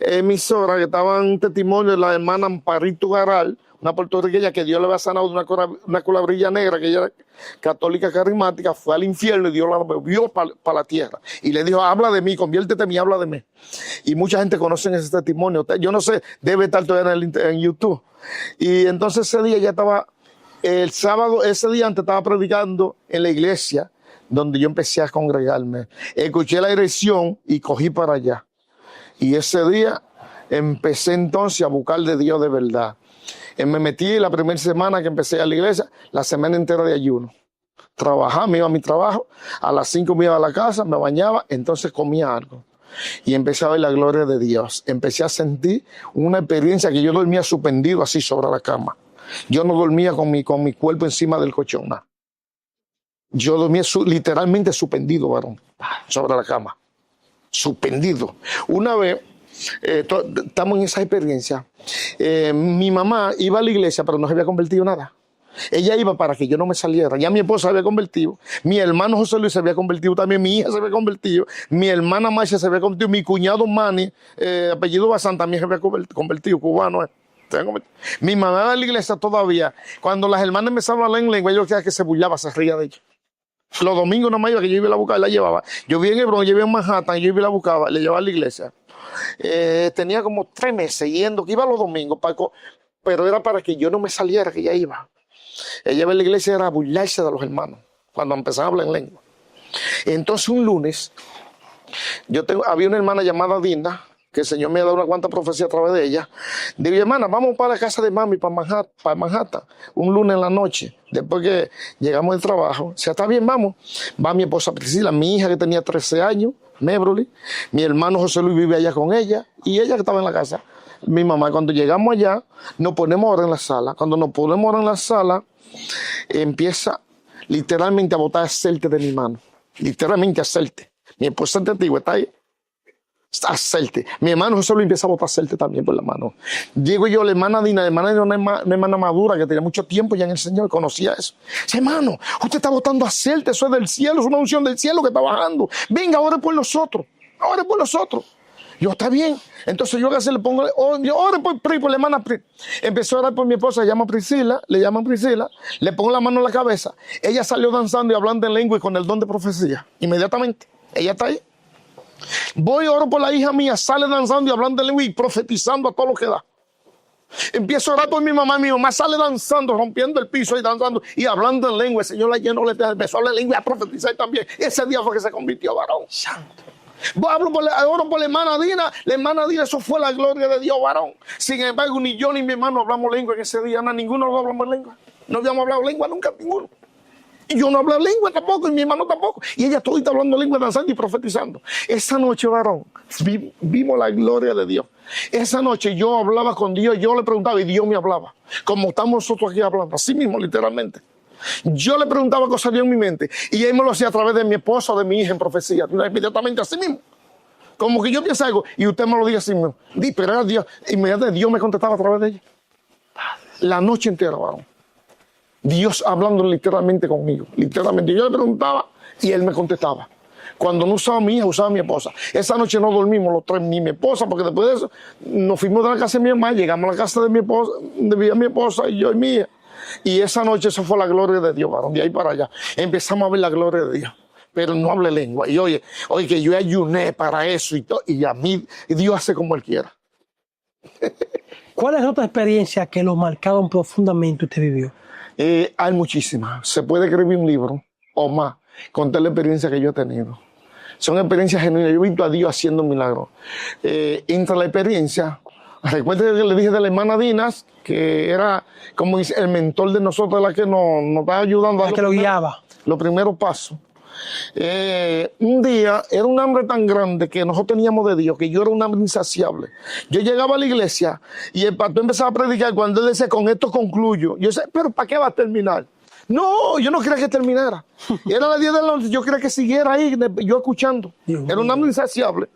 emisora, que estaba en testimonio de la hermana Amparito Garal, una puertorriqueña que Dios le había sanado de una colabrilla negra, que ella era católica carismática, fue al infierno y Dios la movió para la tierra. Y le dijo, habla de mí, conviértete en mí, habla de mí. Y mucha gente conoce ese testimonio. Yo no sé, debe estar todavía en YouTube. Y entonces ese día ya estaba, el sábado, ese día antes estaba predicando en la iglesia, donde yo empecé a congregarme. Escuché la dirección y cogí para allá. Y ese día empecé entonces a buscar de Dios de verdad. Me metí la primera semana que empecé a la iglesia, la semana entera de ayuno. Trabajaba, me iba a mi trabajo, a las 5 me iba a la casa, me bañaba, entonces comía algo. Y empecé a ver la gloria de Dios. Empecé a sentir una experiencia que yo dormía suspendido así sobre la cama. Yo no dormía con mi cuerpo encima del colchón, nada. Yo dormía literalmente suspendido, varón, sobre la cama. Suspendido. Una vez, estamos en esa experiencia, mi mamá iba a la iglesia, pero no se había convertido en nada. Ella iba para que yo no me saliera. Ya mi esposa se había convertido, mi hermano José Luis se había convertido también, mi hija se había convertido, mi hermana Marcia se había convertido, mi cuñado Manny, apellido Bazán, también se había convertido, cubano. Mi mamá iba a la iglesia todavía. Cuando las hermanas empezaban a hablar en lengua, yo creía que se burlaba, se reía de ella. Los domingos nomás iba, que yo iba a la buscar y la llevaba. Yo vivía en Hebrón, yo vivía en Manhattan, yo iba y la buscaba, le llevaba a la iglesia. Tenía como 3 meses yendo, que iba los domingos, pero era para que yo no me saliera, que ella iba. Ella iba a la iglesia era a burlarse de los hermanos, cuando empezaba a hablar en lengua. Entonces un lunes, había una hermana llamada Dina, que el Señor me ha dado una cuanta profecía a través de ella. Digo, hermana, vamos para la casa de mami, para Manhattan, un lunes en la noche, después que llegamos del trabajo. Si está bien, vamos. Va mi esposa Priscila, mi hija que tenía 13 años, Mebroli, mi hermano José Luis vive allá con ella, y ella que estaba en la casa. Mi mamá, cuando llegamos allá, nos ponemos ahora en la sala. Cuando nos ponemos ahora en la sala, empieza literalmente a botar aceite de mi mano. Literalmente aceite. Mi esposa antigua está ahí. Aceite. Mi hermano José Luis empieza a botar aceite también por la mano. Digo yo, la hermana Dina, una hermana madura que tenía mucho tiempo ya en el Señor, conocía eso. Dice, hermano, usted está botando aceite, eso es del cielo, es una unción del cielo que está bajando. Venga, ore por nosotros. Ore por nosotros. Yo, está bien. Entonces yo le pongo, ore por la hermana Pri. Empezó a orar por mi esposa, le llaman Priscila, le pongo la mano en la cabeza. Ella salió danzando y hablando en lengua y con el don de profecía. Inmediatamente. Ella está ahí. Voy y oro por la hija mía, sale danzando y hablando en lengua y profetizando a todo lo que da. Empiezo a orar por mi mamá sale danzando, rompiendo el piso y danzando y hablando en lengua. El Señor la llenó, empezó a hablar en lengua y a profetizar también. Ese día fue que se convirtió, varón. Santo. Oro por la hermana Dina, eso fue la gloria de Dios, varón. Sin embargo, ni yo ni mi hermano hablamos lengua en ese día, ninguno hablamos lengua. No habíamos hablado lengua nunca, ninguno. Y yo no hablaba lengua tampoco, y mi hermano tampoco. Y ella todita hablando lengua, danzando y profetizando. Esa noche, varón, vimos la gloria de Dios. Esa noche yo hablaba con Dios, yo le preguntaba y Dios me hablaba. Como estamos nosotros aquí hablando, así mismo, literalmente. Yo le preguntaba cosas yo en mi mente y él me lo hacía a través de mi esposa o de mi hija en profecía, inmediatamente así mismo. Como que yo pienso algo y usted me lo diga así mismo. Pero era Dios, inmediatamente Dios me contestaba a través de ella. La noche entera, varón. Dios hablando literalmente conmigo, literalmente. Yo le preguntaba y él me contestaba. Cuando no usaba mi hija, usaba mi esposa. Esa noche no dormimos los tres, ni mi esposa, porque después de eso nos fuimos de la casa de mi mamá, llegamos a la casa de mi esposa, de mi esposa y yo y mi hija. Y esa noche eso fue la gloria de Dios, varón, de ahí para allá. Empezamos a ver la gloria de Dios, pero no hablé lengua. Y oye, que yo ayuné para eso y todo, y a mí Dios hace como Él quiera. ¿Cuál es otra experiencia que lo marcaron profundamente usted vivió? Hay muchísimas. Se puede escribir un libro o más, contar la experiencia que yo he tenido. Son experiencias genuinas. Yo he visto a Dios haciendo milagros. Entre la experiencia, recuerden que le dije de la hermana Dinas, que era como dice, el mentor de nosotros, la que nos está ayudando. La que lo guiaba. Los primeros pasos. Un día era un hambre tan grande que nosotros teníamos de Dios, que yo era un hambre insaciable. Yo llegaba a la iglesia y el pastor empezaba a predicar. Cuando él decía, con esto concluyo, yo decía, pero ¿para qué va a terminar? No, yo no quería que terminara. Era las 10 de la noche, yo quería que siguiera ahí, yo escuchando. Era un hambre insaciable.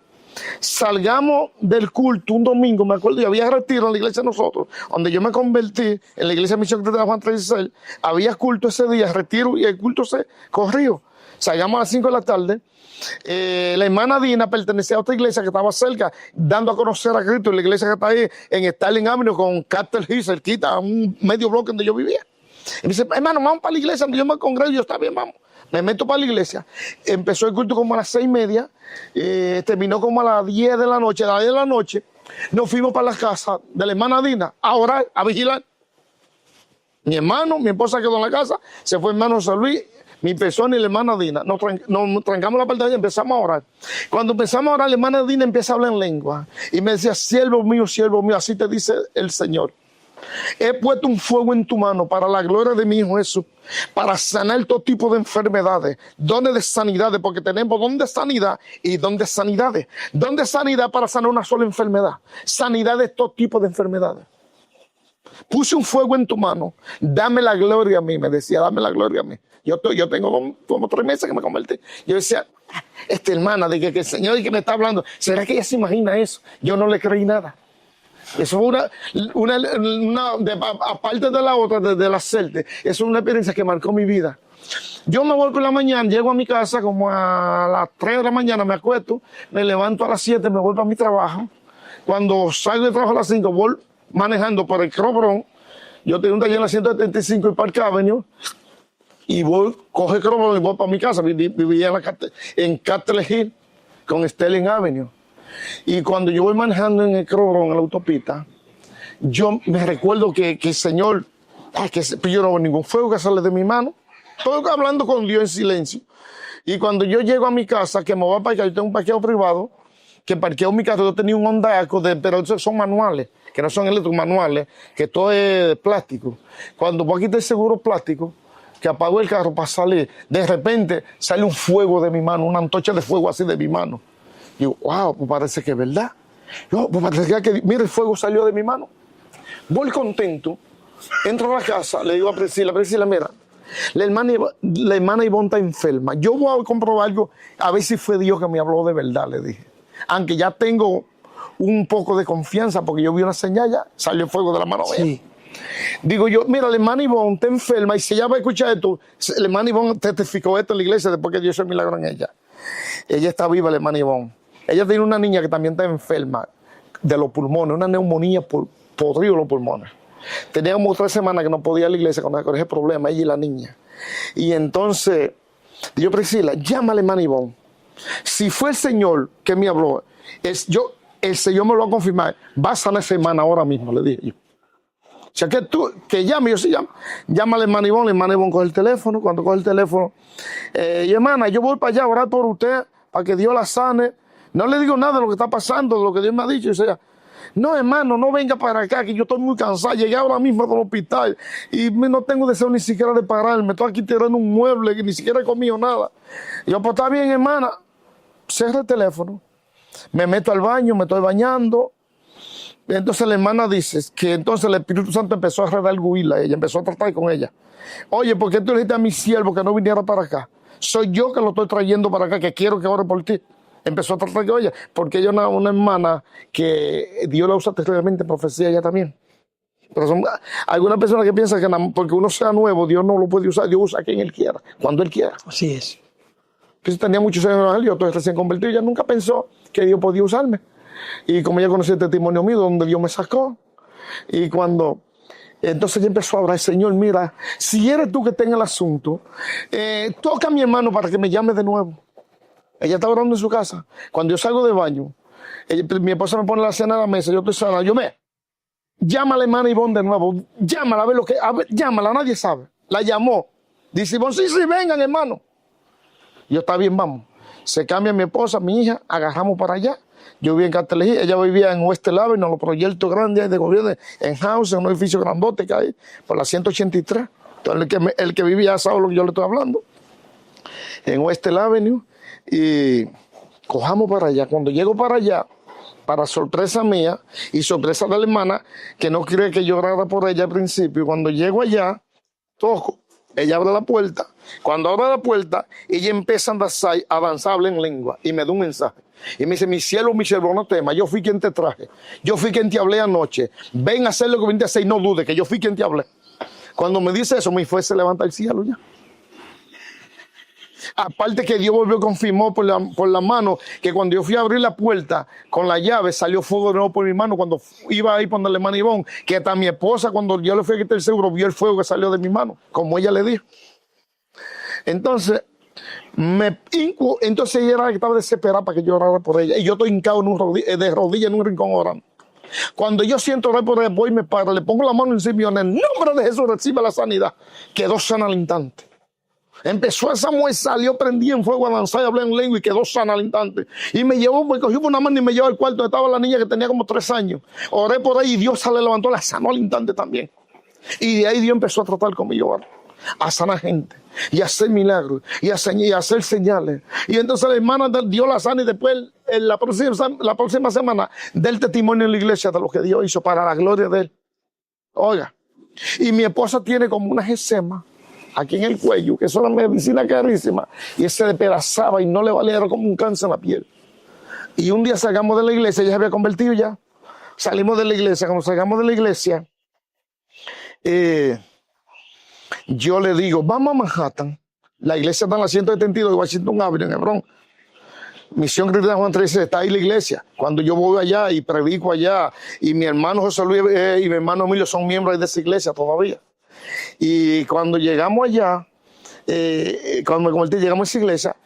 Salgamos del culto un domingo, me acuerdo, y había retiro en la iglesia de nosotros, donde yo me convertí, en la iglesia de Misión Cristiana Juan 36, había culto ese día, retiro, y el culto se corrió. Salgamos a las 5 de la tarde. La hermana Dina pertenecía a otra iglesia que estaba cerca, dando a conocer a Cristo, en la iglesia que está ahí en Starling Avenue con Castle Hill, cerquita, a un medio bloque donde yo vivía. Y me dice, hermano, vamos para la iglesia donde yo me congrego. Y yo, está bien, vamos. Me meto para la iglesia. Empezó el culto como a las 6:30, terminó como a las 10 de la noche. A las 10 de la noche nos fuimos para la casa de la hermana Dina a orar, a vigilar. Mi hermano, mi esposa quedó en la casa, se fue hermano San Luis, mi persona y la hermana Dina. Nos trancamos la pantalla y empezamos a orar. Cuando empezamos a orar, la hermana Dina empieza a hablar en lengua. Y me decía, siervo mío, así te dice el Señor. He puesto un fuego en tu mano para la gloria de mi Hijo Jesús, para sanar todo tipo de enfermedades, dones de sanidades, porque tenemos don de sanidad y don de sanidades. Don de sanidad para sanar una sola enfermedad, sanidad de todo tipo de enfermedades. Puse un fuego en tu mano, dame la gloria a mí, me decía, dame la gloria a mí. Yo tengo como 3 meses que me convertí. Yo decía, esta hermana, de que el Señor y que me está hablando, ¿será que ella se imagina eso? Yo no le creí nada. Eso fue aparte de la otra, de la CELTE, eso es una experiencia que marcó mi vida. Yo me voy por la mañana, llego a mi casa como a las 3 de la mañana, me acuesto, me levanto a las 7, me voy para mi trabajo. Cuando salgo de trabajo a las 5, voy manejando por el Crobrón. Yo tengo un taller en la 175 y Park Avenue. Y coge el Crobrón y voy para mi casa. Vivía en Castle Hill con Sterling Avenue. Y cuando yo voy manejando en el Crobrón, en la autopista, yo me recuerdo que el Señor, yo no veo ningún fuego que sale de mi mano. Estoy hablando con Dios en silencio. Y cuando yo llego a mi casa, que me voy a parquear, yo tengo un parqueo privado, que parqueo mi carro, yo tenía un Honda Accord, pero esos son manuales, que no son eléctricos, manuales, que todo es plástico. Cuando voy a quitar el seguro plástico, que apago el carro para salir, de repente sale un fuego de mi mano, una antorcha de fuego así de mi mano. Digo, wow, pues parece que es verdad. Pues parece que, mira, el fuego salió de mi mano. Voy contento, entro a la casa, le digo a Priscila, mira, la hermana Ivonne está enferma. Yo voy a comprobar algo, a ver si fue Dios que me habló de verdad, le dije. Aunque ya tengo un poco de confianza, porque yo vi una señal ya, salió el fuego de la mano. Sí. Digo yo, mira, la hermana Ivonne está enferma, y si ella va a escuchar esto, la hermana Ivonne testificó esto en la iglesia después que Dios hizo el milagro en ella. Ella está viva, la hermana Ivonne. Ella tiene una niña que también está enferma de los pulmones, una neumonía podrido los pulmones. Tenía como 3 semanas que no podía ir a la iglesia con ese problema, ella y la niña. Y entonces, yo, Priscila, llámale a hermana Ivonne. Si fue el Señor que me habló, el Señor me lo va a confirmar, va a sanar esa hermana ahora mismo, le dije yo. O sea, que llame, yo sí llamo. Llámale a hermana Ivonne coge el teléfono, cuando coge el teléfono, y hermana, yo voy para allá a orar por usted, para que Dios la sane. No le digo nada de lo que está pasando, de lo que Dios me ha dicho. O sea, no, hermano, no venga para acá, que yo estoy muy cansado. Llegué ahora mismo del hospital y no tengo deseo ni siquiera de pararme. Estoy aquí tirando un mueble que ni siquiera he comido nada. Y yo, pues está bien, hermana. Cierra el teléfono. Me meto al baño, me estoy bañando. Entonces la hermana dice que entonces el Espíritu Santo empezó a redarguirla a ella, empezó a tratar con ella. Oye, ¿por qué tú le dijiste a mi siervo que no viniera para acá? Soy yo que lo estoy trayendo para acá, que quiero que ore por ti. Empezó a tratar con ella, porque ella es una hermana que Dios la usa terriblemente en profecía ella también. Pero son algunas personas que piensan que porque uno sea nuevo, Dios no lo puede usar, Dios usa a quien Él quiera, cuando Él quiera. Así es. Pues tenía muchos años en el evangelio, yo estoy recién convertido, ella nunca pensó que Dios podía usarme. Y como ella conocía el testimonio mío, donde Dios me sacó, y entonces ella empezó a orar, Señor, mira, si eres tú que está en el asunto, toca a mi hermano para que me llame de nuevo. Ella está orando en su casa. Cuando yo salgo del baño, mi esposa me pone la cena a la mesa, yo estoy sana, llama a la hermana Ivonne de nuevo, llámala, llámala, nadie sabe. La llamó. Dice Ivonne, sí, vengan, hermano. Yo, está bien, vamos. Se cambia mi esposa, mi hija, agarramos para allá. Yo vivía en Cartelejí, ella vivía en West Avenue, en los proyectos grandes de gobierno, en House, en un edificio grandote que hay, por la 183. Entonces, el que vivía sabe lo que yo le estoy hablando. En West Avenue, y cojamos para allá. Cuando llego para allá, para sorpresa mía y sorpresa de la hermana, que no cree que yo orara por ella al principio, cuando llego allá, toco, ella abre la puerta. Cuando abre la puerta, ella empieza a danzar en lengua y me da un mensaje. Y me dice, mi cielo, no temas, yo fui quien te traje. Yo fui quien te hablé anoche. Ven a hacer lo que viniste a hacer y no dudes que yo fui quien te hablé. Cuando me dice eso, mi fe se levanta al cielo ya. Aparte que Dios volvió, confirmó por la mano, que cuando yo fui a abrir la puerta con la llave, salió fuego de nuevo por mi mano. Cuando iba ahí por la hermana Ivonne, que hasta mi esposa, cuando yo le fui a quitar el seguro, vio el fuego que salió de mi mano, como ella le dijo. Entonces, entonces ella era la que estaba desesperada para que yo orara por ella. Y yo estoy hincado de rodillas en un rincón orando. Cuando yo siento orar por ella, voy y me paro, le pongo la mano encima y en el nombre de Jesús recibe la sanidad. Quedó sana al instante. Empezó esa mujer, salió, prendí en fuego a danzar y hablé en lengua y quedó sana al instante. Y me llevó, me cogió por una mano y me llevó al cuarto donde estaba la niña que tenía como 3 años. Oré por ahí y Dios se le levantó, la sanó al instante también. Y de ahí Dios empezó a tratar conmigo, a sanar gente y a hacer milagros y a hacer señales. Y entonces la hermana dio la sana y después la próxima semana del testimonio en la iglesia de lo que Dios hizo para la gloria de Él. Oiga, y mi esposa tiene como una gesema aquí en el cuello, que es una medicina carísima, y se despedazaba y no le valía, era como un cáncer en la piel. Y un día salgamos de la iglesia, ella se había convertido ya, salimos de la iglesia, cuando salgamos de la iglesia, yo le digo, vamos a Manhattan, la iglesia está en la 172 de Washington Avenue, en Hebrón, Misión Cristiana Juan 13, está ahí la iglesia. Cuando yo voy allá y predico allá, y mi hermano José Luis y mi hermano Emilio son miembros de esa iglesia todavía. Y cuando llegamos allá, cuando me convertí, llegamos a esa iglesia,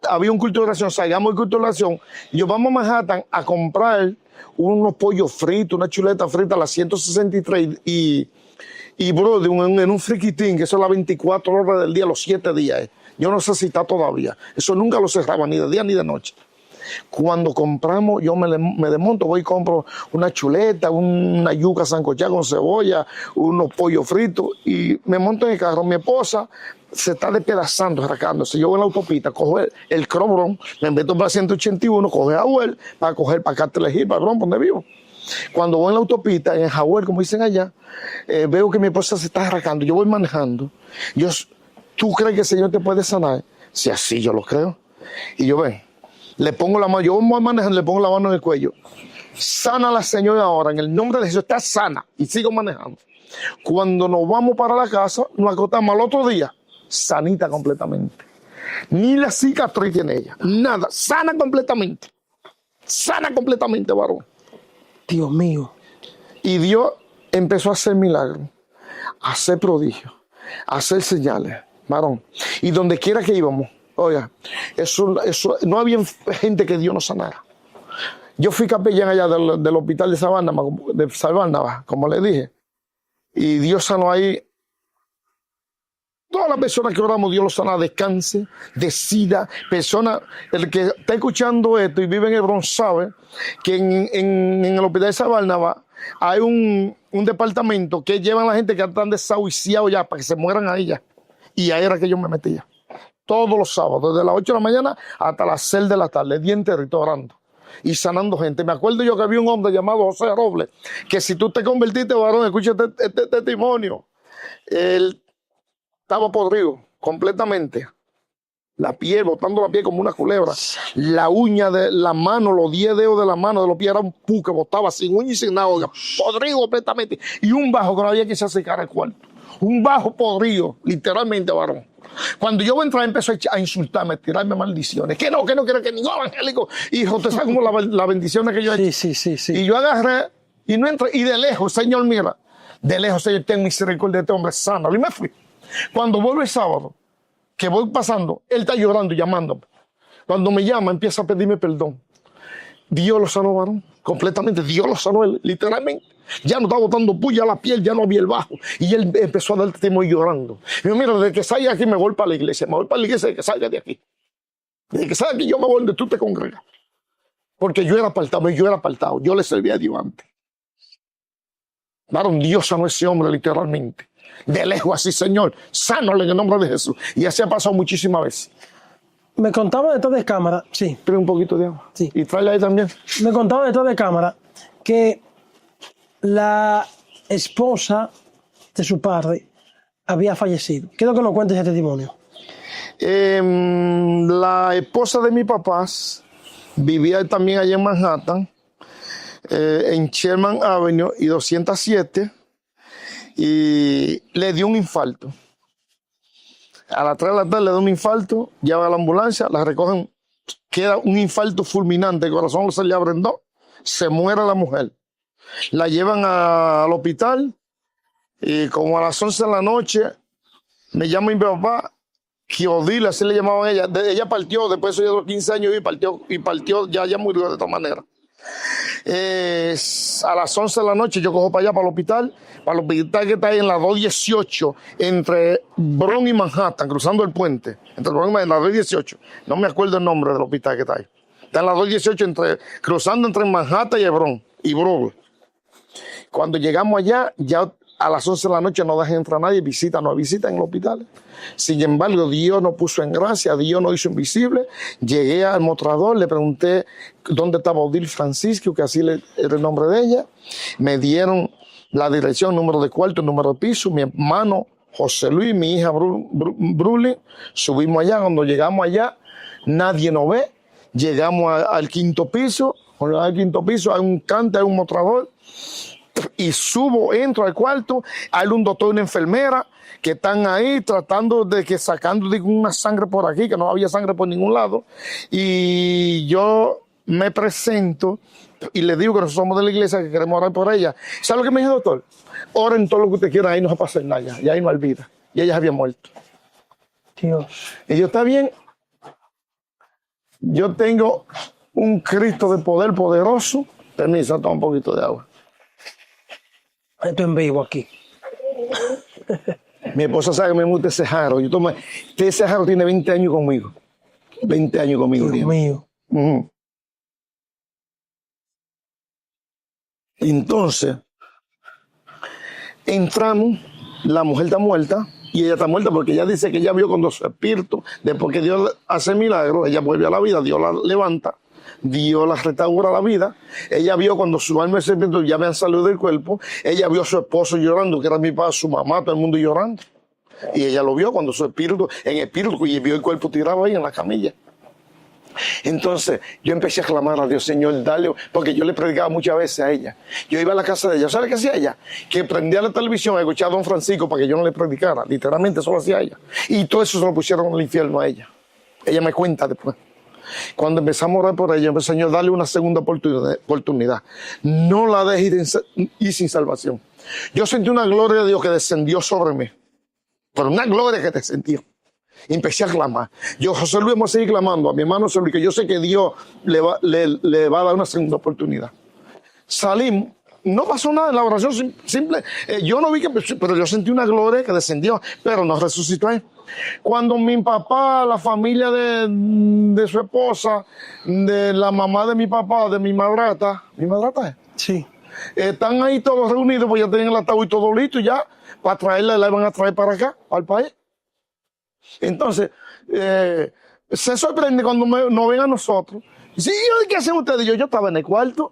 había un culto de oración, salgamos del culto de oración, yo vamos a Manhattan a comprar unos pollos fritos, una chuleta frita a las 163 y bro, en un friquitín, que eso es las 24 horas del día, los 7 días. Yo no sé si está todavía. Eso nunca lo cerraba, ni de día ni de noche. Cuando compramos, yo me desmonto, voy y compro una chuleta, una yuca sancochada con cebolla, unos pollos fritos y me monto en el carro. Mi esposa se está despedazando, arrancándose. Yo voy en la autopista, cojo el Crobron, me meto para la 181, coge a Huel para coger para Cartelejí, para Bron, donde vivo. Cuando voy en la autopista, en Jaguar, como dicen allá, veo que mi esposa se está arrancando. Yo voy manejando. ¿Tú crees que el Señor te puede sanar? Si así yo lo creo. Y yo le pongo la mano, yo voy manejando, le pongo la mano en el cuello. Sana la señora ahora, en el nombre de Jesús, está sana. Y sigo manejando. Cuando nos vamos para la casa, nos acostamos al otro día, sanita completamente. Ni la cicatriz tiene ella, nada, sana completamente. Sana completamente, varón. Dios mío. Y Dios empezó a hacer milagros, a hacer prodigios, a hacer señales, varón. Y donde quiera que íbamos, oiga, eso, no había gente que Dios no sanara. Yo fui capellán allá del hospital de Sabana, como le dije. Y Dios sanó ahí. Todas las personas que oramos, Dios los sana de cáncer, de sida. Personas, el que está escuchando esto y vive en Hebrón sabe que en el hospital de Sabana hay un departamento que llevan a la gente que están desahuciados ya para que se mueran ahí ya. Y ahí era que yo me metía. Todos los sábados, desde las 8 de la mañana hasta las 6 de la tarde, día entero y todo orando. y sanando gente. Me acuerdo yo que había un hombre llamado José Robles, que si tú te convertiste varón, escucha este testimonio. Él estaba podrido completamente. La piel, botando la piel como una culebra. La uña de la mano, los 10 dedos de la mano de los pies era un pu que botaba sin uña y sin nada, podrido completamente. Y un bajo que no había que se acercara al cuarto. Un bajo podrido, literalmente, varón. Cuando yo entré empezó a insultarme, a tirarme maldiciones. Que no quiero que ningún evangélico. Hijo, te sabes como las bendiciones que yo he hecho. Sí. Y yo agarré y no entré. Y de lejos, Señor, mira, de lejos, Señor, ten misericordia de este hombre sano. Y me fui. Cuando vuelvo el sábado, que voy pasando, él está llorando y llamándome. Cuando me llama, empieza a pedirme perdón. Dios lo sanó, varón, completamente. Dios lo sanó, él, literalmente. Ya no estaba botando puya a la piel, ya no había el bajo. Y él empezó a dar testimonio llorando. Y yo, mira, desde que salga de aquí me voy para la iglesia. Me voy para la iglesia desde que salga de aquí. Desde que salga de aquí yo me voy donde tú te congregas. Porque yo era apartado. Yo le servía a Dios antes. Varón, Dios sanó a ese hombre, literalmente. De lejos así, Señor, sánale en el nombre de Jesús. Y así ha pasado muchísimas veces. Me contaba detrás de cámara, sí. Pide un poquito de agua. Sí. Y tráele ahí también. Me contaba detrás de cámara que la esposa de su padre había fallecido. Quiero que nos cuentes ese testimonio. La esposa de mis papás vivía también allá en Manhattan, en Sherman Avenue y 207, y le dio un infarto. A las 3 de la tarde le da un infarto, lleva a la ambulancia, la recogen, queda un infarto fulminante, el corazón se le abren dos, se muere la mujer. La llevan al hospital y como a las 11 de la noche me llama mi papá, Kiodil, así le llamaban a ella. Ella partió, después de esos 15 años y partió, ya murió de esta manera. A las 11 de la noche yo cojo para allá, para el hospital que está ahí en la 218, entre Bronx y Manhattan, cruzando el puente, entre Bronx y Manhattan, en la 218. No me acuerdo el nombre del hospital que está ahí. Está en la 218, cruzando entre Manhattan y Bronx. Cuando llegamos allá, ya a las 11 de la noche no dejan entrar a nadie, no hay visita en el hospital. Sin embargo, Dios nos puso en gracia, Dios nos hizo invisible. Llegué al mostrador, le pregunté dónde estaba Odil Francisco, que así era el nombre de ella. Me dieron la dirección, número de cuarto, número de piso. Mi hermano José Luis, mi hija Bruli, subimos allá. Cuando llegamos allá, nadie nos ve. Llegamos al quinto piso. Cuando al quinto piso hay un cante, hay un mostrador. Y entro al cuarto, hay un doctor y una enfermera que están ahí tratando de que sacando una sangre por aquí, que no había sangre por ningún lado. Y yo me presento y le digo que nosotros somos de la iglesia, que queremos orar por ella. ¿Sabe lo que me dijo el doctor? Oren todo lo que usted quiera, ahí no va a pasar nada ya, y ahí no hay vida. Y ella había muerto. Dios. Y yo, está bien, yo tengo un Cristo de poder poderoso. Permiso, toma un poquito de agua. Esto en vivo aquí. Mi esposa sabe que me gusta ese jarro. Ese jarro tiene 20 años conmigo. 20 años conmigo. Dios mío. Uh-huh. Entonces, entramos, la mujer está muerta, y ella está muerta porque ella dice que ella vio cuando su espíritu, después que Dios hace milagros, ella vuelve a la vida, Dios la levanta, Dios la restaura la vida. Ella vio cuando su alma y su espíritu ya habían salido del cuerpo, ella vio a su esposo llorando, que era mi padre, su mamá, todo el mundo llorando. Y ella lo vio cuando su espíritu, y vio el cuerpo tirado ahí en la camilla. Entonces yo empecé a clamar a Dios, Señor, dale, porque yo le predicaba muchas veces a ella. Yo iba a la casa de ella, ¿sabe qué hacía ella? Que prendía la televisión a escuchar a don Francisco para que yo no le predicara, literalmente eso lo hacía ella. Y todo eso se lo pusieron al infierno a ella. Ella me cuenta después. Cuando empezamos a orar por ella, Señor, dale una segunda oportunidad. No la dejes ir sin salvación. Yo sentí una gloria de Dios que descendió sobre mí. Pero una gloria que descendió. Y empecé a clamar. Yo, José Luis, vamos a seguir clamando a mi hermano José Luis, que yo sé que Dios le va a dar una segunda oportunidad. Salimos. No pasó nada en la oración simple. Yo no vi pero yo sentí una gloria que descendió, pero nos resucitó él. Cuando mi papá, la familia de su esposa, de la mamá de mi papá, de mi madrastra es? Sí. Están ahí todos reunidos, pues ya tienen el ataúd y todo listo, ya para traerla, la van a traer para acá, al país. Entonces, se sorprende cuando nos ven a nosotros, Sí, ¿qué hacen ustedes? Yo estaba en el cuarto.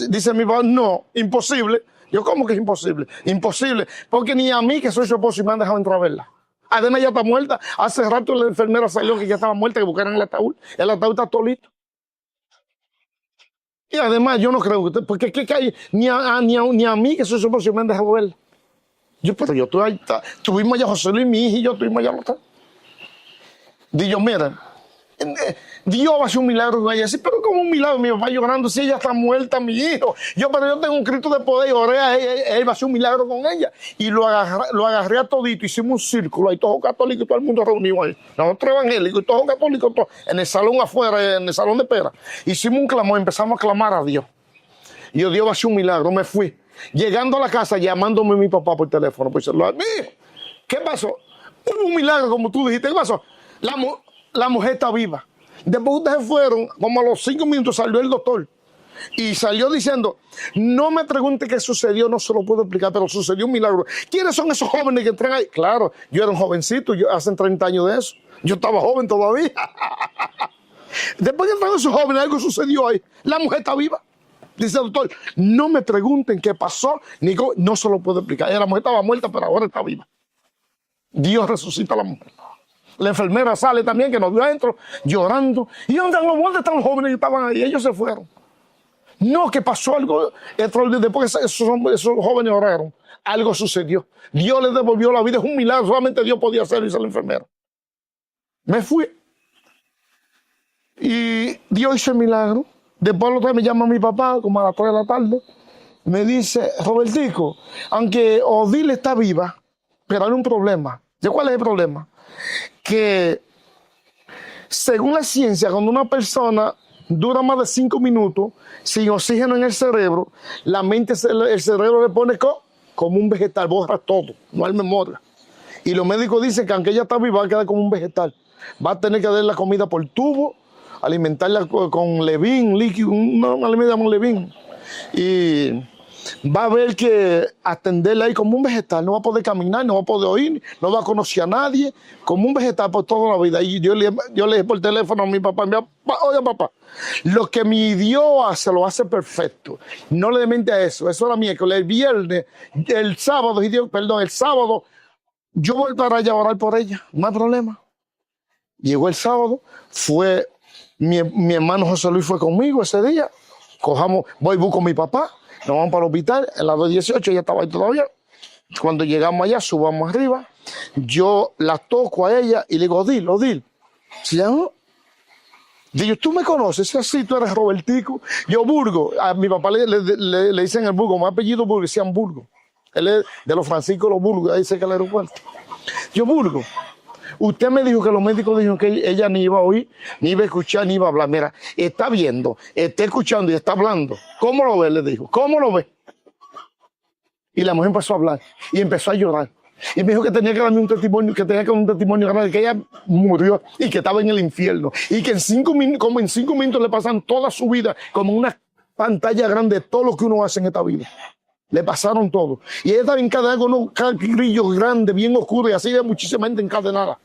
Dice mi papá, no, imposible. Yo, ¿cómo que es imposible? Imposible, porque ni a mí, que soy su esposo, me han dejado entrar a verla. Además, ella está muerta. Hace rato la enfermera salió que ya estaba muerta, que buscaran el ataúd. El ataúd está todo listo. Y además, yo no creo que usted, porque ¿qué hay? Ni a mí, que soy su esposo, me han dejado verla. Pero yo estoy ahí, tuvimos allá José Luis, mi hija y yo, estuvimos allá. Digo, mira, Dios va a hacer un milagro con ella. Sí, pero como un milagro, mi papá llorando, si ella está muerta, mi hijo. Pero yo tengo un Cristo de poder y oré a ella, él va a hacer un milagro con ella. Y lo agarré a todito, hicimos un círculo, ahí todos católicos y todo el mundo reunido ahí. Nosotros evangélicos y todos católicos, todos, en el salón afuera, en el salón de espera. Hicimos un clamor, empezamos a clamar a Dios. Y yo, Dios va a hacer un milagro, me fui. Llegando a la casa, llamándome mi papá por teléfono, por celular. ¿Qué pasó? Hubo un milagro, como tú dijiste. ¿Qué pasó? La mujer está viva. Después ustedes fueron, como a los 5 minutos salió el doctor. Y salió diciendo, no me pregunte qué sucedió, no se lo puedo explicar, pero sucedió un milagro. ¿Quiénes son esos jóvenes que entran ahí? Claro, yo era un jovencito, hace 30 años de eso. Yo estaba joven todavía. Después que entraron esos jóvenes, algo sucedió ahí. La mujer está viva. Dice el doctor, no me pregunten qué pasó, no se lo puedo explicar. La mujer estaba muerta, pero ahora está viva. Dios resucita a la mujer. La enfermera sale también, que nos vio adentro, llorando. ¿Y dónde están los jóvenes que estaban ahí? Ellos se fueron. No, que pasó algo extraordinario. Después que esos jóvenes oraron, algo sucedió. Dios les devolvió la vida. Es un milagro. Solamente Dios podía hacerlo, dice la enfermera. Me fui. Y Dios hizo el milagro. Después otra vez me llama mi papá, como a las 3 de la tarde. Me dice, Robertico, aunque Odile está viva, pero hay un problema. ¿Cuál es el problema? Que según la ciencia, cuando una persona dura más de 5 minutos sin oxígeno en el cerebro, la mente, el cerebro le pone como un vegetal, borra todo, no hay memoria. Y los médicos dicen que aunque ella está viva, va a quedar como un vegetal. Va a tener que darle la comida por tubo, alimentarla con levín, líquido, una alimento llamamos levín. Y va a haber que atenderla ahí como un vegetal. No va a poder caminar, no va a poder oír, no va a conocer a nadie, como un vegetal por toda la vida. Y yo le dije por teléfono a mi papá, oye papá, lo que mi Dios hace, lo hace perfecto. No le mente a eso. Eso era miércoles. El viernes, el sábado, el sábado, yo voy para allá a orar por ella. No hay problema. Llegó el sábado, fue mi hermano José Luis fue conmigo ese día. Voy y busco a mi papá. Nos vamos para el hospital, en la 218, ella estaba ahí todavía. Cuando llegamos allá, subamos arriba. Yo la toco a ella y le digo, Odil. ¿Se llama? Digo, ¿tú me conoces? Sí, tú eres Robertico. Yo, Burgo. A mi papá le dicen el Burgo, mi apellido Burgo, decían Burgo. Él es de los Franciscos los Burgos, ahí cerca del aeropuerto. Yo, Burgo, usted me dijo que los médicos dijeron que ella ni iba a oír, ni iba a escuchar, ni iba a hablar. Mira, está viendo, está escuchando y está hablando. ¿Cómo lo ve? Le dijo. ¿Cómo lo ve? Y la mujer empezó a hablar y empezó a llorar. Y me dijo que tenía que darme un testimonio, grande, que ella murió y que estaba en el infierno. Y que en 5 minutos le pasan toda su vida como una pantalla grande de todo lo que uno hace en esta vida. Le pasaron todo. Y ella estaba encadenada con unos grillos grandes, bien oscuros, y así de muchísima gente encadenada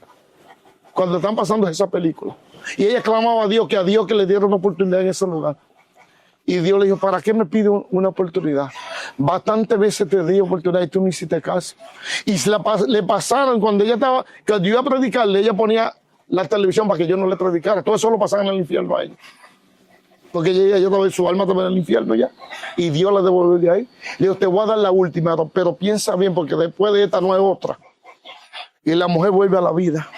cuando están pasando esa película. Y ella clamaba a Dios que le diera una oportunidad en ese lugar. Y Dios le dijo, ¿para qué me pide una oportunidad? Bastantes veces te di oportunidad y tú no hiciste caso. Y le pasaron cuando ella estaba, que yo iba a predicarle, ella ponía la televisión para que yo no le predicara. Todo eso lo pasaban en el infierno a ella. Porque su alma estaba en el infierno ya. Y Dios la devolvió de ahí. Le dijo, te voy a dar la última, pero piensa bien, porque después de esta no hay otra. Y la mujer vuelve a la vida.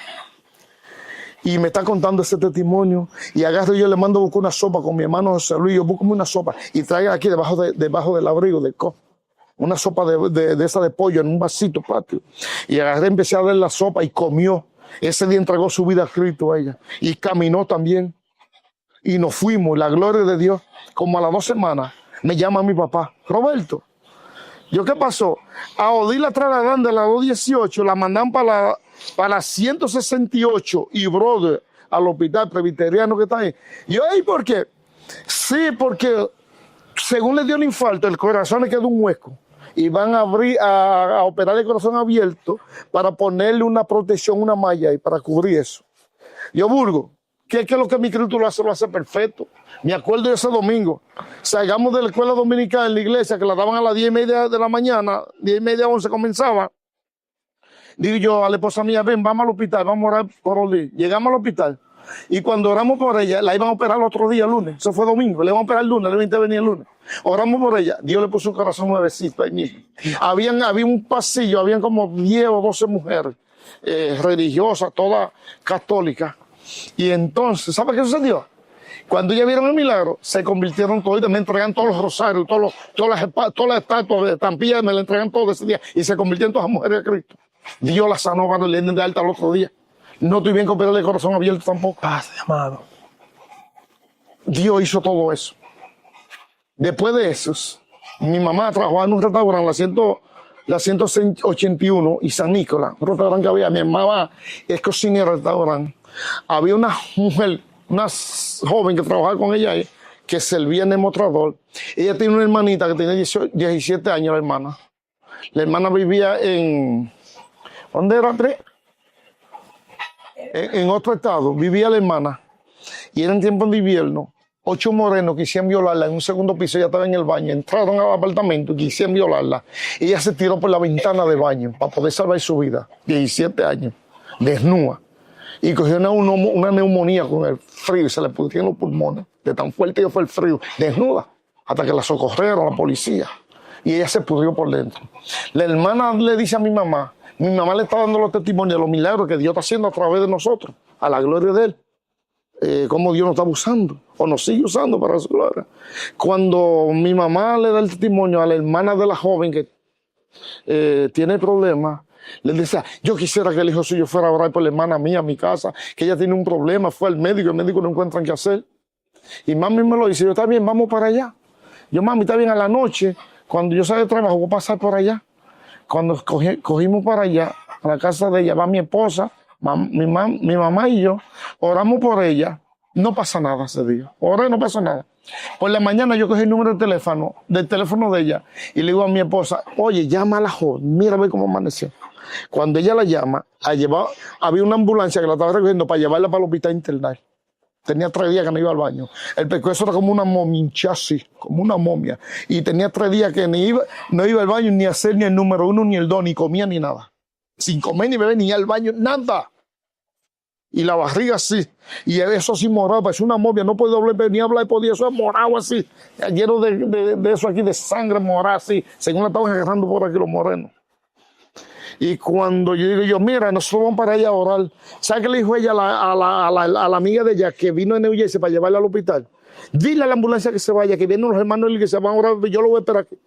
Y me está contando ese testimonio. Y agarro yo le mando a buscar una sopa con mi hermano José Luis. Yo busco una sopa y traiga aquí debajo del abrigo del co. Una sopa de esa de pollo en un vasito patio. Y agarré, empecé a darle la sopa y comió. Ese día entregó su vida a Cristo a ella. Y caminó también. Y nos fuimos, la gloria de Dios. Como a las 2 semanas, me llama mi papá, Roberto. ¿Yo qué pasó? A Odile la trasladan de la 218, la mandan para la 168 y Brother, al hospital presbiteriano que está ahí. Y yo, ¿y por qué? Sí, porque según le dio el infarto, el corazón le quedó un hueco. Y van a operar el corazón abierto para ponerle una protección, una malla y para cubrir eso. Yo, Burgo, que lo que mi Cristo lo hace perfecto. Me acuerdo de ese domingo. Salgamos de la escuela dominicana en la iglesia, que la daban a las 10:30 de la mañana, 10:30, 11 comenzaba. Digo yo a la esposa mía, ven, vamos al hospital, vamos a orar por Oli. Llegamos al hospital. Y cuando oramos por ella, la iban a operar el otro día, el lunes. Eso fue domingo, le iban a operar el lunes, le iban a venir el lunes. Oramos por ella, Dios le puso un corazón nuevecito ahí mismo. Había un pasillo, habían como 10 o 12 mujeres religiosas, todas católicas. Y entonces, ¿sabe qué sucedió? Cuando ya vieron el milagro, se convirtieron todos y me entregan todos los rosarios, todas las estatuas de estampillas, me la entregan todos ese día y se convirtieron todas las mujeres de Cristo. Dios la sanó para el de alta el otro día. No estoy bien con operarle el corazón abierto tampoco. Paz, amado. Dios hizo todo eso. Después de eso, mi mamá trabajaba en un restaurante, la 181 y San Nicolás, un restaurante que había. Mi mamá es cocinera del restaurante. Había una mujer, una joven que trabajaba con ella ahí, que servía en el mostrador. Ella tiene una hermanita que tenía 17 años, la hermana. La hermana vivía en... ¿Dónde era, Andrés? En otro estado. Vivía la hermana. Y era en tiempo de invierno. 8 morenos quisieron violarla en un segundo piso. Ella estaba en el baño. Entraron al apartamento y quisieron violarla. Ella se tiró por la ventana del baño para poder salvar su vida. 17 años. Desnuda. Y cogió una neumonía con el frío y se le pudrieron los pulmones. De tan fuerte que fue el frío. Desnuda. Hasta que la socorrieron a la policía. Y ella se pudrió por dentro. La hermana le dice a mi mamá le está dando los testimonios de los milagros que Dios está haciendo a través de nosotros, a la gloria de Él. Cómo Dios nos está usando, o nos sigue usando para su gloria. Cuando mi mamá le da el testimonio a la hermana de la joven que tiene problemas, le dice, yo quisiera que el hijo suyo fuera a orar por la hermana mía a mi casa, que ella tiene un problema, fue al médico, el médico no encuentra qué hacer. Y mami me lo dice, yo, está bien, vamos para allá. Yo, mami, está bien, a la noche, cuando yo salga de trabajo, voy a pasar por allá. Cuando cogimos para allá, a la casa de ella, va mi esposa, mi mamá y yo, oramos por ella, no pasa nada ese día. Oré, no pasó nada. Por la mañana yo cogí el número del teléfono de ella y le digo a mi esposa, oye, llama a la joven, mira a ver cómo amaneció. Cuando ella la llama, había una ambulancia que la estaba recogiendo para llevarla para el hospital internal. Tenía 3 días que no iba al baño. El pescuezo era como una momia, así, como una momia. Y tenía 3 días que no iba al baño ni a hacer ni el número 1 ni el 2, ni comía ni nada. Sin comer ni beber ni al baño, nada. Y la barriga así. Y eso así morado, parecía una momia. No podía ni hablar, podía, eso es morado así. Lleno de eso aquí, de sangre morada así. Según la estaban agarrando por aquí los morenos. Y cuando yo digo, mira, nosotros vamos para allá a orar. ¿Sabe qué le dijo ella a la amiga de ella que vino en New Jersey para llevarla al hospital? Dile a la ambulancia que se vaya, que vienen los hermanos y que se van a orar, yo lo voy a esperar aquí.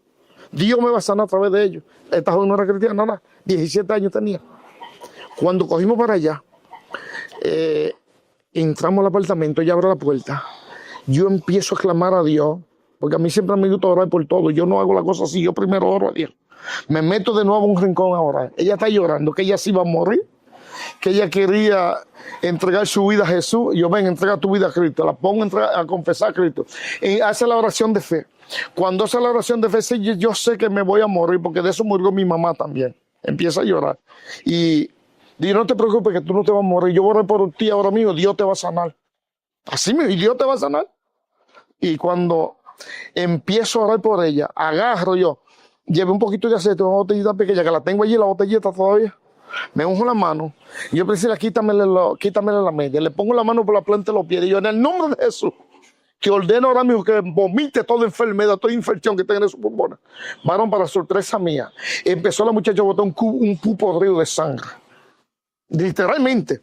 Dios me va a sanar a través de ellos. Esta joven no era cristiana, nada. 17 años tenía. Cuando cogimos para allá, entramos al apartamento, ella abre la puerta. Yo empiezo a clamar a Dios, porque a mí siempre me gusta orar por todo. Yo no hago la cosa así, yo primero oro a Dios. Me meto de nuevo a un rincón a orar. Ella está llorando, que ella se iba a morir, que ella quería entregar su vida a Jesús. Yo, ven, entrega tu vida a Cristo. La pongo a confesar a Cristo. Y hace la oración de fe. Cuando hace la oración de fe, yo sé que me voy a morir, porque de eso murió mi mamá también. Empieza a llorar. Y digo, no te preocupes que tú no te vas a morir. Yo voy a orar por ti ahora mismo, Dios te va a sanar. Así mismo, y Dios te va a sanar. Y cuando empiezo a orar por ella, agarro yo, llevé un poquito de aceite, una botellita pequeña, que la tengo allí, la botellita todavía. Me unjo la mano. Y yo pensé, quítamele la media. Le pongo la mano por la planta de los pies. Y yo, en el nombre de Jesús, que ordeno ahora mismo que vomite toda enfermedad, toda infección que tenga en sus pulmones. Varón, para sorpresa mía, empezó la muchacha a botar un cubo podrido de sangre. Literalmente.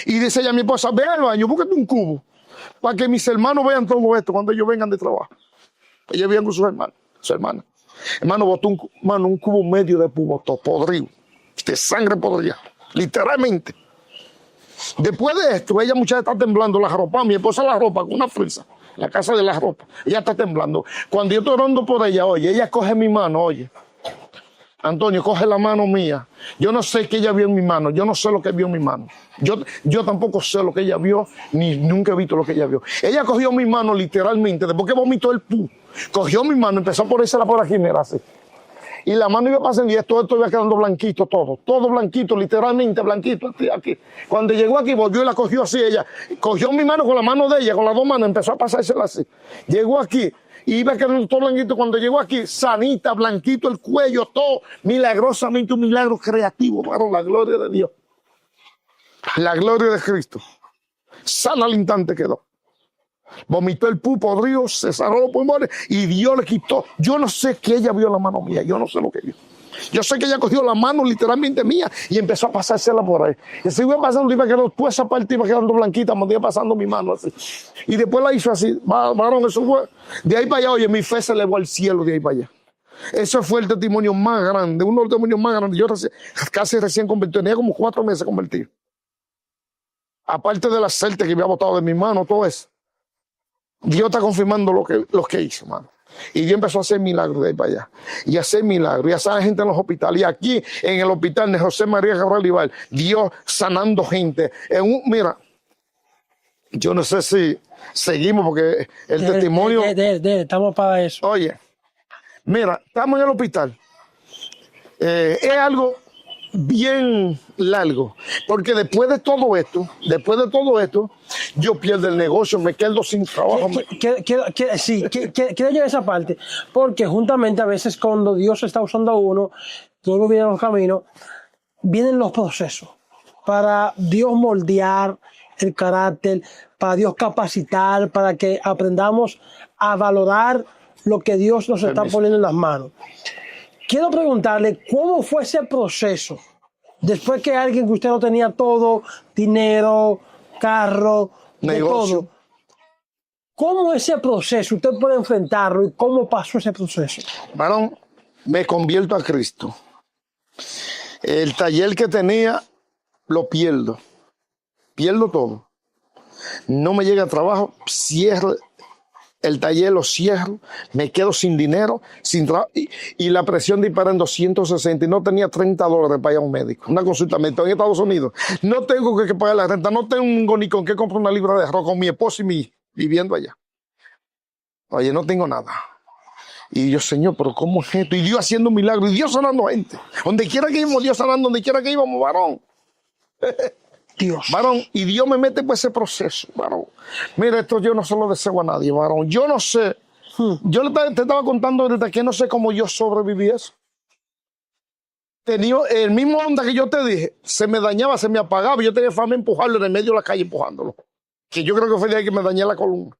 Y dice ella a mi esposa, ve al baño, búscate un cubo, para que mis hermanos vean todo esto cuando ellos vengan de trabajo. Ellos vean con sus hermanos. Su hermana. Hermano, botó un cubo medio de puboto podrido, de sangre podrida, literalmente. Después de esto, ella muchacha está temblando, la ropa, mi esposa la ropa con una frisa, la casa de la ropa, ella está temblando. Cuando yo estoy orando por ella, oye, ella coge mi mano, oye, Antonio, coge la mano mía. Yo no sé qué ella vio en mi mano, yo no sé lo que vio en mi mano. Yo tampoco sé lo que ella vio, ni nunca he visto lo que ella vio. Ella cogió mi mano literalmente, después que vomitó el pu, cogió mi mano, empezó a ponérsela por aquí, mira así. y la mano iba pasando y esto iba quedando blanquito todo blanquito, literalmente blanquito, aquí. Cuando llegó aquí, volvió y la cogió así, ella cogió mi mano con la mano de ella, con las dos manos, empezó a pasársela así. Llegó aquí, iba quedando todo blanquito, cuando llegó aquí, sanita, blanquito el cuello, todo, milagrosamente un milagro creativo, varón, la gloria de Dios. La gloria de Cristo. Sana al instante quedó. Vomitó el pupo podrido, se cerró los pulmones y Dios le quitó. Yo no sé que ella vio la mano mía, yo no sé lo que vio. Yo sé que ella cogió la mano literalmente mía y empezó a pasársela por ahí. Y se iba pasando, iba quedando, toda esa parte iba quedando blanquita, me iba pasando mi mano así. Y después la hizo así, varón, eso fue. De ahí para allá, oye, mi fe se elevó al cielo de ahí para allá. Ese fue el testimonio más grande, uno de los testimonios más grandes. Yo casi recién convertido, tenía como 4 meses convertido. Aparte de la aceite que había botado de mi mano, todo eso. Dios está confirmando lo que hizo, hermano. Y Dios empezó a hacer milagros de ahí para allá. Y a hacer milagros. Y a sanar gente en los hospitales. Y aquí, en el hospital de José María Cabral Ibal, Dios sanando gente. Mira, yo no sé si seguimos porque el testimonio... Estamos para eso. Oye, mira, estamos en el hospital. Es algo bien largo, porque después de todo esto, yo pierdo el negocio, me quedo sin trabajo. Quiero llegar a esa parte, porque juntamente a veces cuando Dios está usando a uno, todo viene en los caminos, vienen los procesos para Dios moldear el carácter, para Dios capacitar, para que aprendamos a valorar lo que Dios nos está poniendo en las manos. Quiero preguntarle, ¿cómo fue ese proceso? Después que alguien que usted lo tenía todo, dinero, carro, negocio, todo. ¿Cómo ese proceso usted puede enfrentarlo y cómo pasó ese proceso? Varón, me convierto a Cristo. El taller que tenía, lo pierdo. Pierdo todo. No me llega trabajo, cierro el taller, lo cierro, me quedo sin dinero, sin trabajo, y la presión dispara en 260 y no tenía $30 para ir a un médico. Una consulta médica en Estados Unidos. No tengo que pagar la renta, no tengo ni con qué comprar una libra de arroz con mi esposo y mi viviendo allá. Oye, no tengo nada. Y yo, Señor, pero ¿cómo es esto? Y Dios haciendo milagros, y Dios sanando gente. Donde quiera que íbamos, Dios sanando, donde quiera que íbamos, varón. Dios. Varón, y Dios me mete por ese proceso, varón. Mira, esto yo no se lo deseo a nadie, varón. Yo no sé. Yo te estaba contando ahorita que no sé cómo yo sobreviví eso. Tenía el mismo onda que yo te dije, se me dañaba, se me apagaba, y yo tenía fama de empujarlo en el medio de la calle, empujándolo. Que yo creo que fue de ahí que me dañé la columna.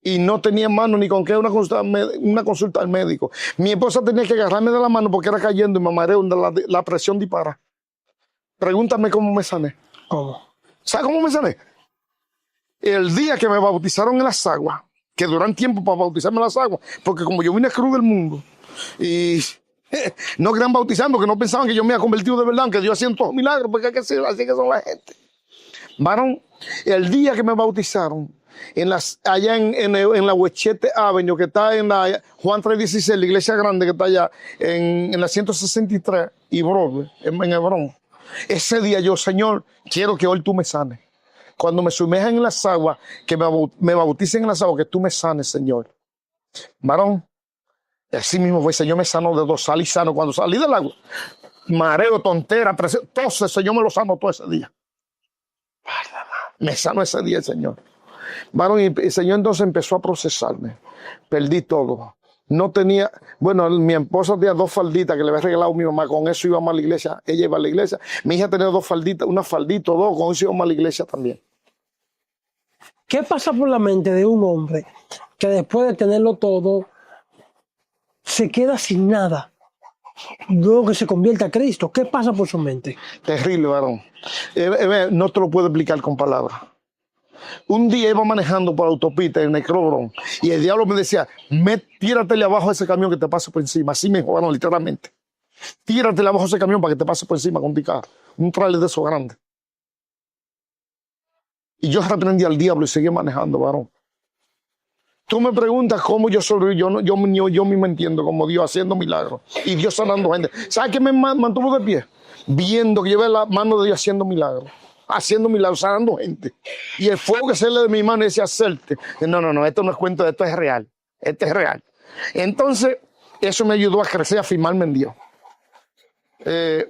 Y no tenía mano ni con qué una consulta al médico. Mi esposa tenía que agarrarme de la mano porque era cayendo y me mareé donde la presión dispara. Pregúntame cómo me sané. ¿Cómo? ¿Sabes cómo me sané? El día que me bautizaron en las aguas, que duran tiempo para bautizarme en las aguas, porque como yo vine cruz del mundo y no querían bautizarme porque no pensaban que yo me había convertido de verdad, que Dios hacía todos milagros, porque así que son la gente. Varón, el día que me bautizaron, allá en la Huechete Avenue, que está en la Juan 316, la iglesia grande que está allá, en la 163 y Broadway, en Hebrón. Ese día yo, Señor, quiero que hoy tú me sanes. Cuando me sumerjan en las aguas, que me bauticen en las aguas, que tú me sanes, Señor. Varón, así mismo fue, Señor me sanó de dorsal y sano. Cuando salí del agua, mareo, tontera, presión, todo el Señor me lo sanó todo ese día. Me sanó ese día el Señor. Varón, y el Señor entonces empezó a procesarme. Perdí todo. No tenía, bueno, mi esposa tenía 2 falditas que le había regalado a mi mamá, con eso íbamos a la iglesia, ella iba a la iglesia. Mi hija tenía 2 falditas, una faldita o 2, con eso íbamos a la iglesia también. ¿Qué pasa por la mente de un hombre que después de tenerlo todo se queda sin nada? Luego que se convierte a Cristo, ¿qué pasa por su mente? Terrible, varón. No te lo puedo explicar con palabras. Un día iba manejando por la autopista en Necrobrón y el diablo me decía, tíratele abajo de ese camión que te pase por encima. Así me jugaron literalmente. Tíratele abajo de ese camión para que te pase por encima con tu carro. Un trailer de esos grandes. Y yo reprendí al diablo y seguí manejando, varón. Tú me preguntas cómo yo sobreviví. Yo mismo entiendo como Dios haciendo milagros y Dios sanando gente. ¿Sabes qué me mantuvo de pie? Viendo que yo veía la mano de Dios haciendo milagros. Haciendo milagros, sanando gente. Y el fuego que sale de mi mano decía, hacerte. No, esto no es cuento, esto es real. Esto es real. Entonces, eso me ayudó a crecer, a firmarme en Dios.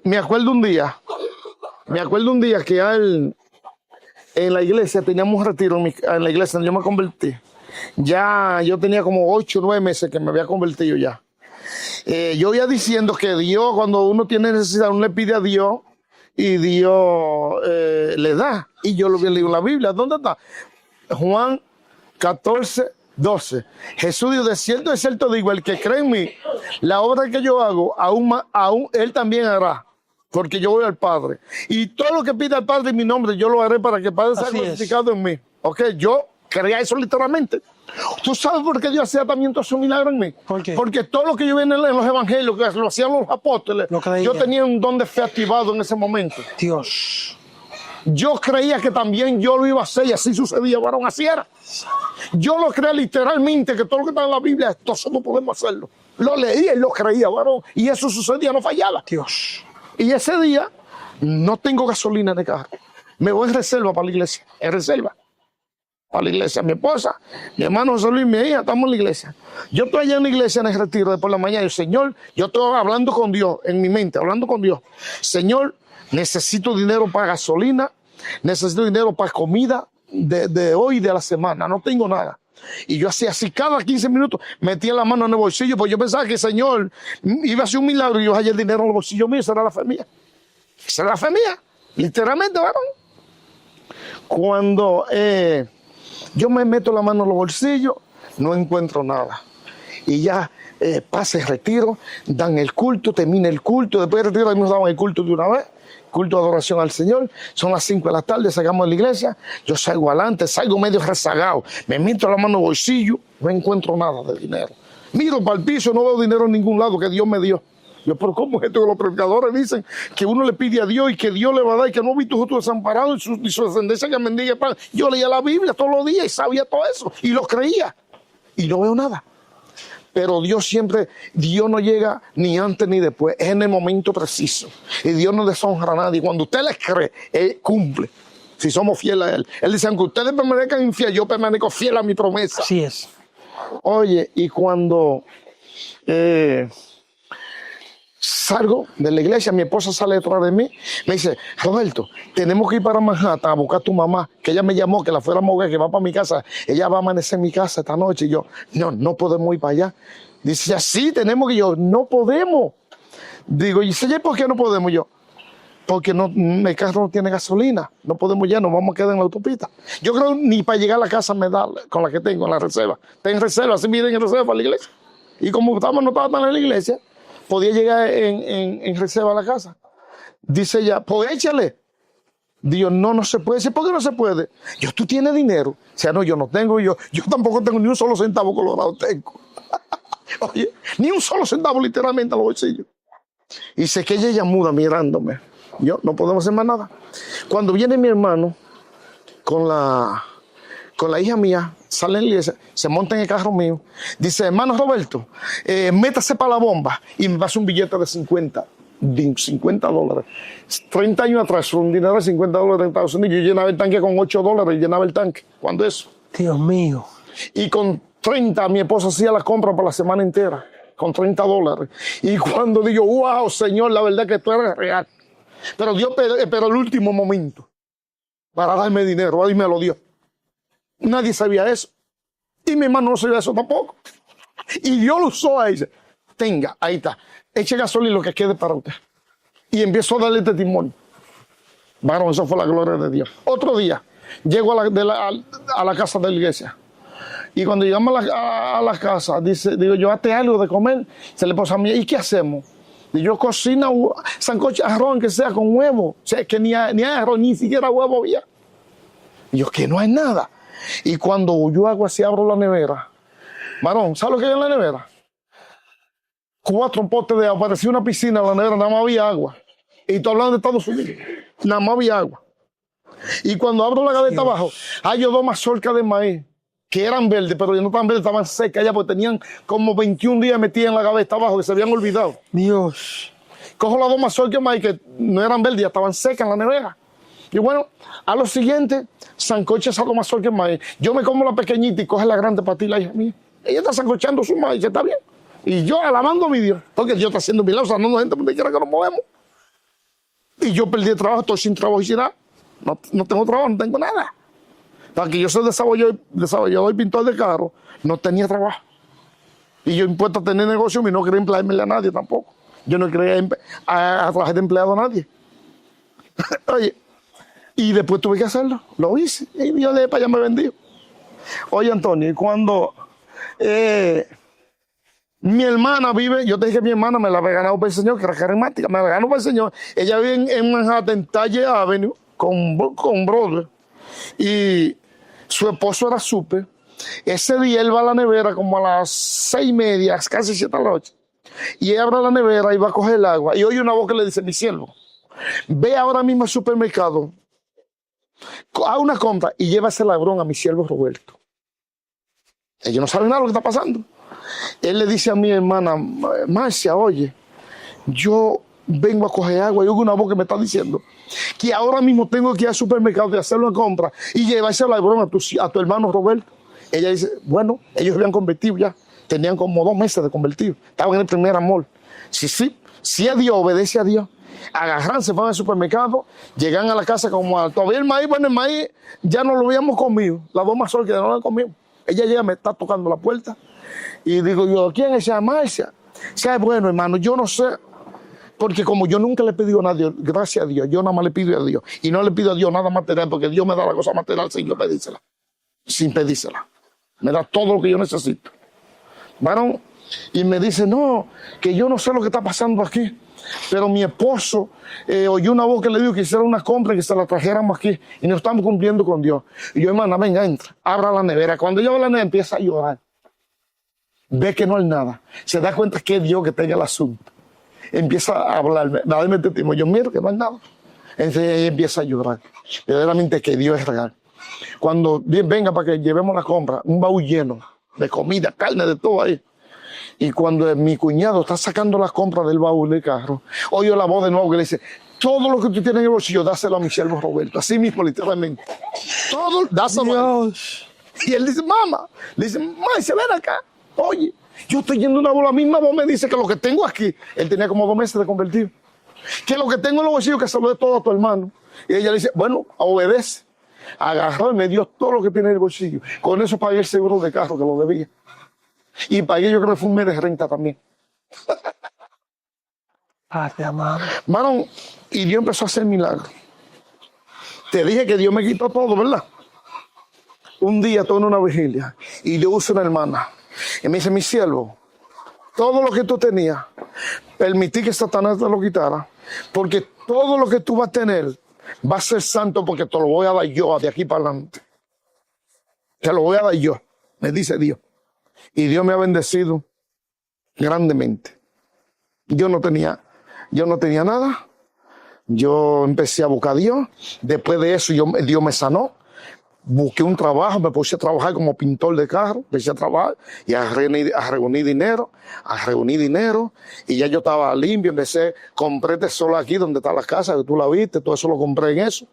Me acuerdo un día que en la iglesia teníamos un retiro en la iglesia donde yo me convertí. Ya yo tenía como 8 o 9 meses que me había convertido ya. Yo iba diciendo que Dios, cuando uno tiene necesidad, uno le pide a Dios y Dios le da. Y yo lo había leído en la Biblia. ¿Dónde está? Juan 14:12. Jesús dijo, de cierto digo, el que cree en mí, la obra que yo hago, aún él también hará, porque yo voy al Padre. Y todo lo que pide al Padre en mi nombre, yo lo haré para que el Padre sea glorificado en mí. Ok, yo creía eso literalmente. ¿Tú sabes por qué Dios hacía también todo esos milagros en mí? ¿Por qué? Porque todo lo que yo vi en los evangelios, que lo hacían los apóstoles, yo tenía un don de fe activado en ese momento. Dios. Yo creía que también yo lo iba a hacer y así sucedía, varón, así era. Yo lo creía literalmente, que todo lo que está en la Biblia, nosotros podemos hacerlo. Lo leía y lo creía, varón, y eso sucedía, no fallaba. Dios. Y ese día no tengo gasolina en el carro. Me voy en reserva para la iglesia, en reserva para la iglesia. Mi esposa, mi hermano José Luis, mi hija, estamos en la iglesia. Yo estoy allá en la iglesia en el retiro de por la mañana y Señor, yo estoy hablando con Dios, en mi mente, hablando con Dios. Señor, necesito dinero para gasolina, necesito dinero para comida de hoy y de la semana, no tengo nada. Y yo hacía así, cada 15 minutos metía la mano en el bolsillo, porque yo pensaba que el Señor iba a hacer un milagro y yo hallé el dinero en el bolsillo mío, esa era la fe mía. Esa era la fe mía, literalmente, varón. Cuando yo me meto la mano en los bolsillos, no encuentro nada. Y ya pasa el retiro, dan el culto, termina el culto, después del retiro nos daban el culto de una vez, culto de adoración al Señor, son las 5 de la tarde, sacamos de la iglesia, yo salgo adelante, salgo medio rezagado, me meto la mano en el bolsillo, no encuentro nada de dinero. Miro para el piso, no veo dinero en ningún lado que Dios me dio. Yo, pero ¿cómo es esto que los predicadores dicen que uno le pide a Dios y que Dios le va a dar y que no ha visto justo desamparado y su descendencia que mendiga pan? Yo leía la Biblia todos los días y sabía todo eso y lo creía y no veo nada. Pero Dios siempre, Dios no llega ni antes ni después, es en el momento preciso. Y Dios no deshonra a nadie. Cuando usted le cree, Él cumple. Si somos fieles a Él. Él dice, aunque ustedes permanezcan infieles, yo permanezco fiel a mi promesa. Así es. Oye, y cuando salgo de la iglesia, mi esposa sale detrás de mí, me dice, Roberto, tenemos que ir para Manhattan a buscar a tu mamá, que ella me llamó, que la fuera a mover, que va para mi casa, ella va a amanecer en mi casa esta noche. Y yo, no podemos ir para allá. Dice, sí, tenemos que ir. Yo, no podemos. Digo, y dice, ¿por qué no podemos? Yo, porque el carro no tiene gasolina, no podemos ya, nos vamos a quedar en la autopista. Yo creo ni para llegar a la casa me da con la que tengo en la reserva. Tengo en reserva, así miren en reserva para la iglesia. Y como no estaba tan en la iglesia, podía llegar en reserva a la casa. Dice ella, pues échale. Digo, no se puede. Dice, ¿por qué no se puede? Yo, ¿tú tienes dinero? O sea, no, yo no tengo. Yo tampoco tengo ni un solo centavo colorado tengo. Oye, ni un solo centavo literalmente en los bolsillos. Y sé que ella muda mirándome. Yo, no podemos hacer más nada. Cuando viene mi hermano con la hija mía, sale en la iglesia, se monta en el carro mío, dice, hermano Roberto, métase para la bomba, y me pasa un billete de $50. 30 años atrás, un dinero de $50 en Estados Unidos, yo llenaba el tanque con $8 y llenaba el tanque. ¿Cuándo eso? Dios mío. Y con 30 mi esposa hacía la compra para la semana entera, con $30. Y cuando digo, wow, Señor, la verdad que esto era real. Pero Dios esperó el último momento para darme dinero, y me lo dio. Nadie sabía eso. Y mi hermano no sabía eso tampoco. Y Dios lo usó a ella. Tenga, ahí está. Eche gasolina lo que quede para usted. Y empiezo a darle testimonio. Varón, eso fue la gloria de Dios. Otro día, llego a la casa de la iglesia. Y cuando llegamos a la casa, digo yo, hazte algo de comer. Se le pone a mí, ¿y qué hacemos? Y yo cocino sancocho, arroz, aunque sea con huevo. O sea, que ni hay arroz, ni siquiera huevo había. Y yo, que no hay nada. Y cuando yo hago así, abro la nevera. Varón, ¿sabes lo que hay en la nevera? 4 potes de agua. Parecía una piscina en la nevera, nada más había agua. Y estoy hablando de Estados Unidos. Nada más había agua. Y cuando abro la gaveta abajo, hay 2 mazorcas de maíz que eran verdes, pero ya no estaban verdes, estaban secas ya, porque tenían como 21 días metidas en la gaveta abajo, que se habían olvidado. Dios. Cojo las 2 mazorcas de maíz que no eran verdes, ya estaban secas en la nevera. Y bueno, a lo siguiente, sancocha esa 2 mazorcas de maíz. Yo me como la pequeñita y coge la grande para ti, la hija mía. Ella está sancochando su maíz, está bien. Y yo alabando a mi Dios, porque Dios está haciendo milagros, sanando gente donde quiera que nos movemos. Y yo perdí el trabajo, estoy sin trabajo y sin nada. No tengo trabajo, no tengo nada. Para que yo soy desarrollador y pintor de carro, no tenía trabajo. Y yo impuesto a tener negocio y no quería emplearme a nadie tampoco. Yo no quería a trabajar de empleado a nadie. Oye, y después tuve que hacerlo. Lo hice. Y Dios de para allá me vendió. Oye, Antonio, y cuando mi hermana vive, yo te dije que mi hermana me la había ganado para el Señor, que era carismática, me la ganó para el Señor. Ella vive en Manhattan, Talle Avenue, con Broadway. Y su esposo era súper. Ese día él va a la nevera como a las 6:30, casi 7 de la noche. Y él abre la nevera y va a coger el agua. Y oye una voz que le dice, mi siervo, ve ahora mismo al supermercado, haga una compra y lleva ese ladrón a mi siervo Roberto. Ellos no saben nada de lo que está pasando. Él le dice a mi hermana, Marcia, oye, yo vengo a coger agua y oigo una voz que me está diciendo que ahora mismo tengo que ir al supermercado y hacer una compra y llevarse el ladrón a tu hermano Roberto. Ella dice, bueno, ellos habían convertido ya, tenían como 2 meses de convertido, estaban en el primer amor. Si a Dios, obedece a Dios. Agarran, se van al supermercado, llegan a la casa como todavía el maíz, bueno, el maíz ya no lo habíamos comido, las 2 más que no lo han comido. Ella llega, me está tocando la puerta y digo yo, ¿quién es esa Marcia? ¿Sabe? Bueno, hermano, yo no sé, porque como yo nunca le he pedido a nadie, gracias a Dios, yo nada más le pido a Dios y no le pido a Dios nada material, porque Dios me da la cosa material sin yo pedírsela, sin pedírsela. Me da todo lo que yo necesito. Bueno, y me dice, no, que yo no sé lo que está pasando aquí, pero mi esposo oyó una voz que le dijo que hiciera una compra y que se la trajéramos aquí y nos estamos cumpliendo con Dios. Y yo, hermana, venga, entra, abra la nevera. Cuando ella abre la nevera empieza a llorar. Ve que no hay nada. Se da cuenta que es Dios que tenga el asunto. Empieza a hablarme, a darme testimonio. Yo miro que no hay nada. Entonces ella empieza a llorar. Verdaderamente que Dios es real. Cuando venga para que llevemos la compra, un baúl lleno de comida, carne, de todo ahí. Y cuando mi cuñado está sacando las compras del baúl del carro, oye la voz de nuevo que le dice, todo lo que tú tienes en el bolsillo, dáselo a mi siervo Roberto. Así mismo, literalmente. Todo, dáselo. Y él dice, mamá, le dice, Marcia, ven acá. Oye, yo estoy yendo una voz, la misma voz me dice que lo que tengo aquí, él tenía como 2 meses de convertido, que lo que tengo en los bolsillos, que se lo dé todo a tu hermano. Y ella le dice, bueno, obedece. Agarró y me dio todo lo que tiene en el bolsillo. Con eso pagué el seguro de carro que lo debía. Y pagué, yo creo que fue un mes de renta también. Te amamos. Mano, y Dios empezó a hacer milagros. Te dije que Dios me quitó todo, ¿verdad? Un día estoy en una vigilia y Dios usa una hermana. Y me dice, mi siervo, todo lo que tú tenías, permití que Satanás te lo quitara, porque todo lo que tú vas a tener va a ser santo porque te lo voy a dar yo de aquí para adelante. Te lo voy a dar yo, me dice Dios. Y Dios me ha bendecido grandemente. Yo no tenía nada. Yo empecé a buscar a Dios. Después de eso Dios me sanó. Busqué un trabajo, me puse a trabajar como pintor de carro, empecé a trabajar y a reunir dinero, y ya yo estaba limpio, compré tesoro aquí donde está la casa, que tú la viste, todo eso lo compré en eso,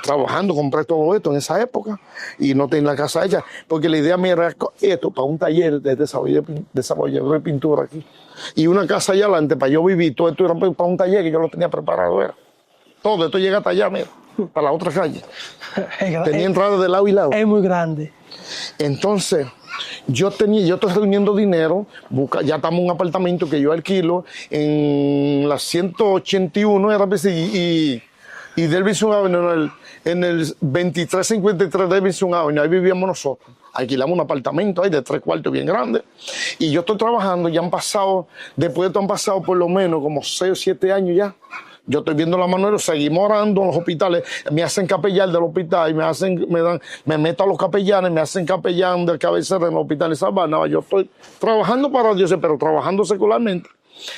trabajando, compré todo esto en esa época y no tenía la casa hecha, porque la idea mía era esto, para un taller de desarrollo de pintura aquí, y una casa allá adelante para yo vivir, todo esto era para un taller que yo lo tenía preparado, era. Todo esto llega hasta allá, mira, para la otra calle. Tenía entrada de lado y lado. Es muy grande. Entonces, yo estoy reuniendo dinero, ya estamos en un apartamento que yo alquilo en la 181 y Davidson Avenue, en el 2353 Davidson Avenue, ahí vivíamos nosotros. Alquilamos un apartamento ahí de 3 cuartos bien grande. Y yo estoy trabajando, después de esto han pasado por lo menos como 6 o 7 años ya. Yo estoy viendo la mano, seguimos orando en los hospitales, me hacen capellán del hospital, me meto a los capellanes, me hacen capellán del cabecera en el hospital de Sabana. Yo estoy trabajando para Dios, pero trabajando secularmente.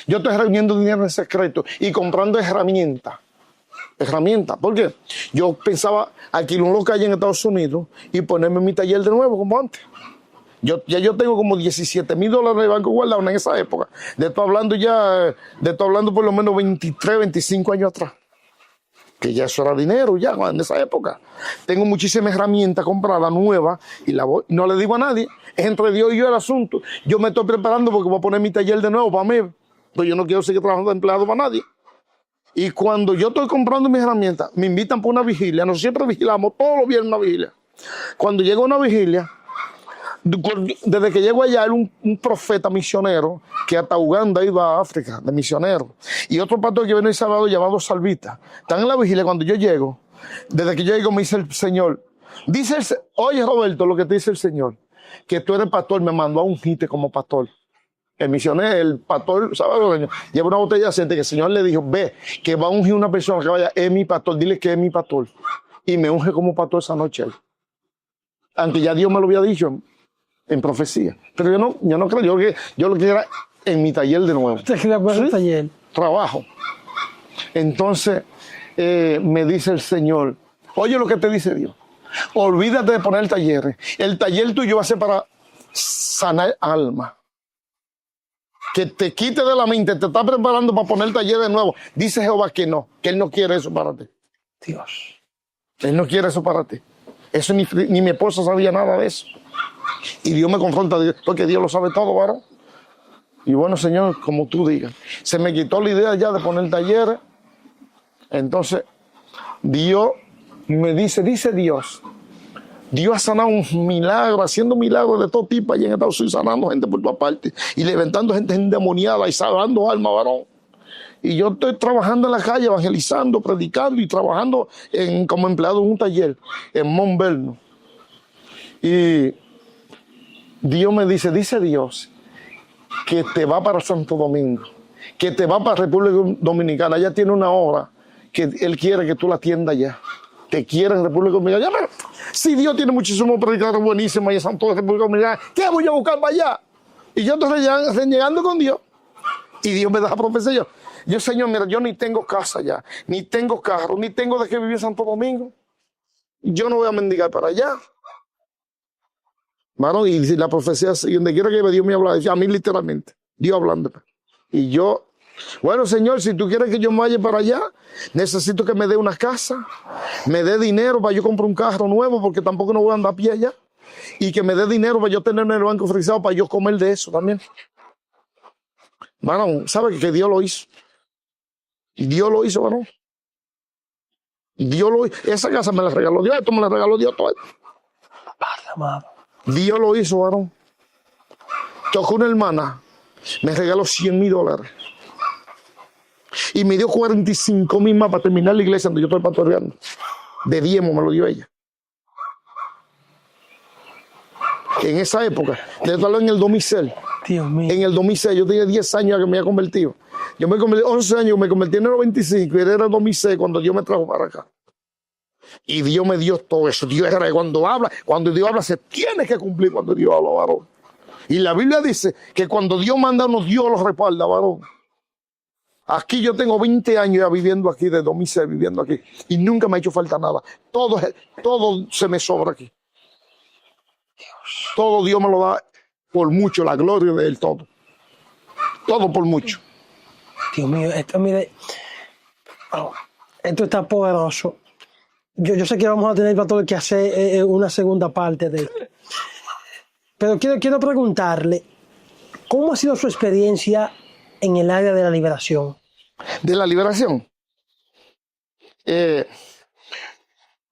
Yo estoy reuniendo dinero en secreto y comprando herramientas. ¿Por qué? Yo pensaba alquilar un local en Estados Unidos y ponerme mi taller de nuevo como antes. Yo tengo como $17,000 de banco guardado en esa época. De esto hablando por lo menos 23, 25 años atrás. que ya eso era dinero, ya en esa época. Tengo muchísimas herramientas compradas nuevas y no le digo a nadie. Es entre Dios y yo el asunto. Yo me estoy preparando porque voy a poner mi taller de nuevo para mí, pues yo no quiero seguir trabajando de empleado para nadie. Y cuando yo estoy comprando mis herramientas, me invitan por una vigilia. Nosotros siempre vigilamos todos los viernes una vigilia. Cuando llega una vigilia, desde que llego allá, era un profeta misionero que hasta Uganda iba a África, de misionero. Y otro pastor que viene el sábado llamado Salvita. Están en la vigilia cuando yo llego. Desde que yo llego me dice el Señor, oye Roberto, lo que te dice el Señor, que tú eres pastor, me mandó a ungirte como pastor. El misionero, el pastor, ¿sabes? Lleva una botella de aceite que el Señor le dijo, ve, que va a ungir una persona que vaya, es mi pastor, dile que es mi pastor. Y me unge como pastor esa noche. Aunque ya Dios me lo había dicho en profecía. Pero yo no creo, yo lo que era en mi taller de nuevo. ¿Usted quería poner el taller? Trabajo. Entonces me dice el Señor, oye lo que te dice Dios, olvídate de poner el taller. El taller tuyo va a ser para sanar alma. Que te quite de la mente, te está preparando para poner el taller de nuevo. Dice Jehová que no, que Él no quiere eso para ti. Dios. Él no quiere eso para ti. Eso ni mi esposa sabía nada de eso. Y Dios me confronta porque Dios lo sabe todo, varón. Y bueno, Señor, como tú digas. Se me quitó la idea ya de poner talleres. Entonces, Dios me dice Dios ha sanado un milagro, haciendo milagros de todo tipo allí en Estados Unidos, sanando gente por todas partes y levantando gente endemoniada y salvando almas, varón. Y yo estoy trabajando en la calle, evangelizando, predicando y trabajando como empleado en un taller en Mont Vernon. Y Dios me dice Dios, que te va para Santo Domingo, que te va para República Dominicana. Allá tiene una obra que Él quiere que tú la atiendas allá. Te quiere en República Dominicana. Ya, pero, si Dios tiene muchísimos predicadores buenísimos allá en Santo República Dominicana, ¿qué voy a buscar para allá? Y yo estoy renegando con Dios. Y Dios me da la profecía. Yo, Señor, mira, yo ni tengo casa allá, ni tengo carro, ni tengo de qué vivir en Santo Domingo. Yo no voy a mendigar para allá. Bueno, y la profecía, donde quiera que Dios me habla, a mí literalmente, Dios hablando. Y yo, bueno, Señor, si tú quieres que yo me vaya para allá, necesito que me dé una casa, me dé dinero para yo comprar un carro nuevo, porque tampoco no voy a andar a pie allá, y que me dé dinero para yo tener en el banco frisado para yo comer de eso también. Varón, ¿sabe que Dios lo hizo? Dios lo hizo, varón. Dios lo hizo. Esa casa me la regaló Dios, esto me la regaló Dios todo. Padre amado. Dios lo hizo, varón. Tocó una hermana, me regaló $100,000. Y me dio 45,000 más para terminar la iglesia donde yo estoy pastoreando. De diezmo me lo dio ella. En esa época, le habló en el 2006. Dios mío. En el 2006, yo tenía 10 años que me había convertido. Yo me convertí, 11 años, me convertí en el 95 y era el 2006 cuando Dios me trajo para acá. Y Dios me dio todo eso. Dios era cuando Dios habla, se tiene que cumplir cuando Dios habla, varón. Y la Biblia dice que cuando Dios manda, Dios lo respalda, varón. Aquí yo tengo 20 años ya viviendo aquí, de 2006 viviendo aquí. Y nunca me ha hecho falta nada. Todo se me sobra aquí. Todo Dios me lo da por mucho, la gloria de Él, todo. Todo por mucho. Dios mío, esto, mire, esto está poderoso. Yo sé que vamos a tener para todo que hacer una segunda parte de esto. Pero quiero preguntarle, ¿cómo ha sido su experiencia en el área de la liberación? De la liberación.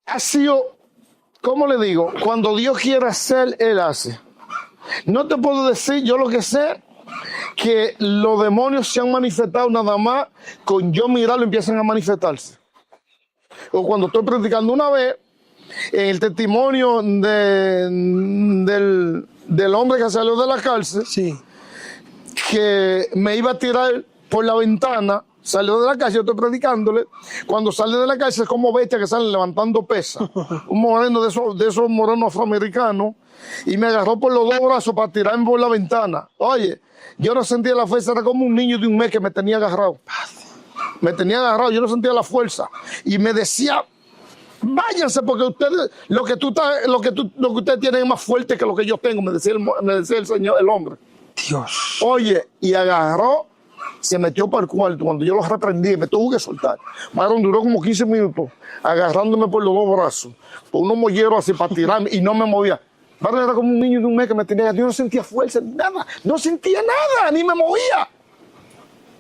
Ha sido, ¿cómo le digo? Cuando Dios quiere hacer, Él hace. No te puedo decir, yo lo que sé, que los demonios se han manifestado nada más con yo mirarlo empiezan a manifestarse. O cuando estoy predicando una vez, en el testimonio del hombre que salió de la cárcel, Sí. que me iba a tirar por la ventana, salió de la cárcel, yo estoy predicándole, cuando sale de la cárcel es como bestia que salen levantando pesas, un moreno de esos morenos afroamericanos, y me agarró por los dos brazos para tirarme por la ventana. Oye, yo no sentía la fuerza, era como un niño de un mes que me tenía agarrado. Me tenía agarrado, yo no sentía la fuerza. Y me decía, váyanse porque ustedes, lo que ustedes tienen es más fuerte que lo que yo tengo, me decía el Señor, el hombre. Dios. Oye, y agarró se metió para el cuarto. Cuando yo lo reprendí, me tuvo que soltar. Varón, duró como 15 minutos agarrándome por los dos brazos, por unos molleros así para tirarme y no me movía. Varón, era como un niño de un mes que me tenía. Yo no sentía fuerza, nada. No sentía nada, ni me movía.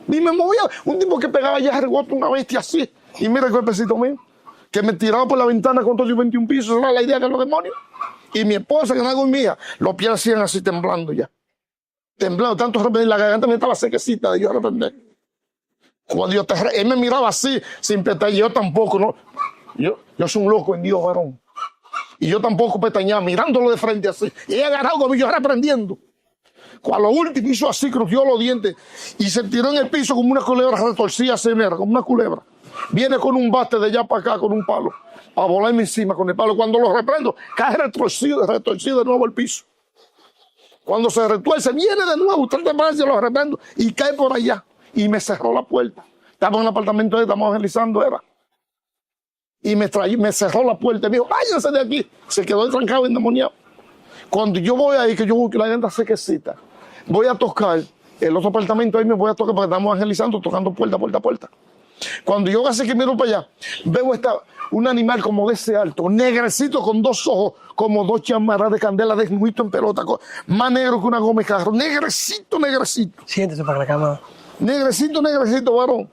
Ni me movía. Un tipo que pegaba ya rebote, una bestia así. Y mira el cuerpecito mío, que me tiraba por la ventana con todos los 21 pisos. Esa era la idea de los demonios. Y mi esposa, que no dormía, los pies hacían así temblando ya. Temblando, tanto reprender, la garganta me estaba sequecita de yo reprender. Cuando él me miraba así, sin pestañear, yo tampoco, ¿no? Yo soy un loco en Dios, varón. Y yo tampoco pestañeaba, mirándolo de frente así. Y ella agarrado conmigo, yo reprendiendo. Cuando lo último hizo así, crujió los dientes y se tiró en el piso como una culebra retorcida, así, mira, como una culebra. Viene con un bate de allá para acá, con un palo, a volarme encima con el palo. Cuando lo reprendo, cae retorcido de nuevo al piso. Cuando se retuerce, viene de nuevo, trata de pararse, lo reprendo y cae por allá. Y me cerró la puerta. Estaba en un apartamento de estamos evangelizando, era. Y me cerró la puerta y me dijo, váyanse de aquí. Se quedó trancado, endemoniado. Cuando yo voy ahí, que yo busco la gente sequecita, voy a tocar el otro apartamento, ahí me voy a tocar porque estamos evangelizando, tocando puerta, puerta, puerta. Cuando yo casi que miro para allá, veo un animal como de ese alto, negrecito con dos ojos, como dos chamaras de candela desnudito en pelota, más negro que una goma de carro, negrecito, negrecito. Siéntese para la cámara. Negrecito, negrecito, varón.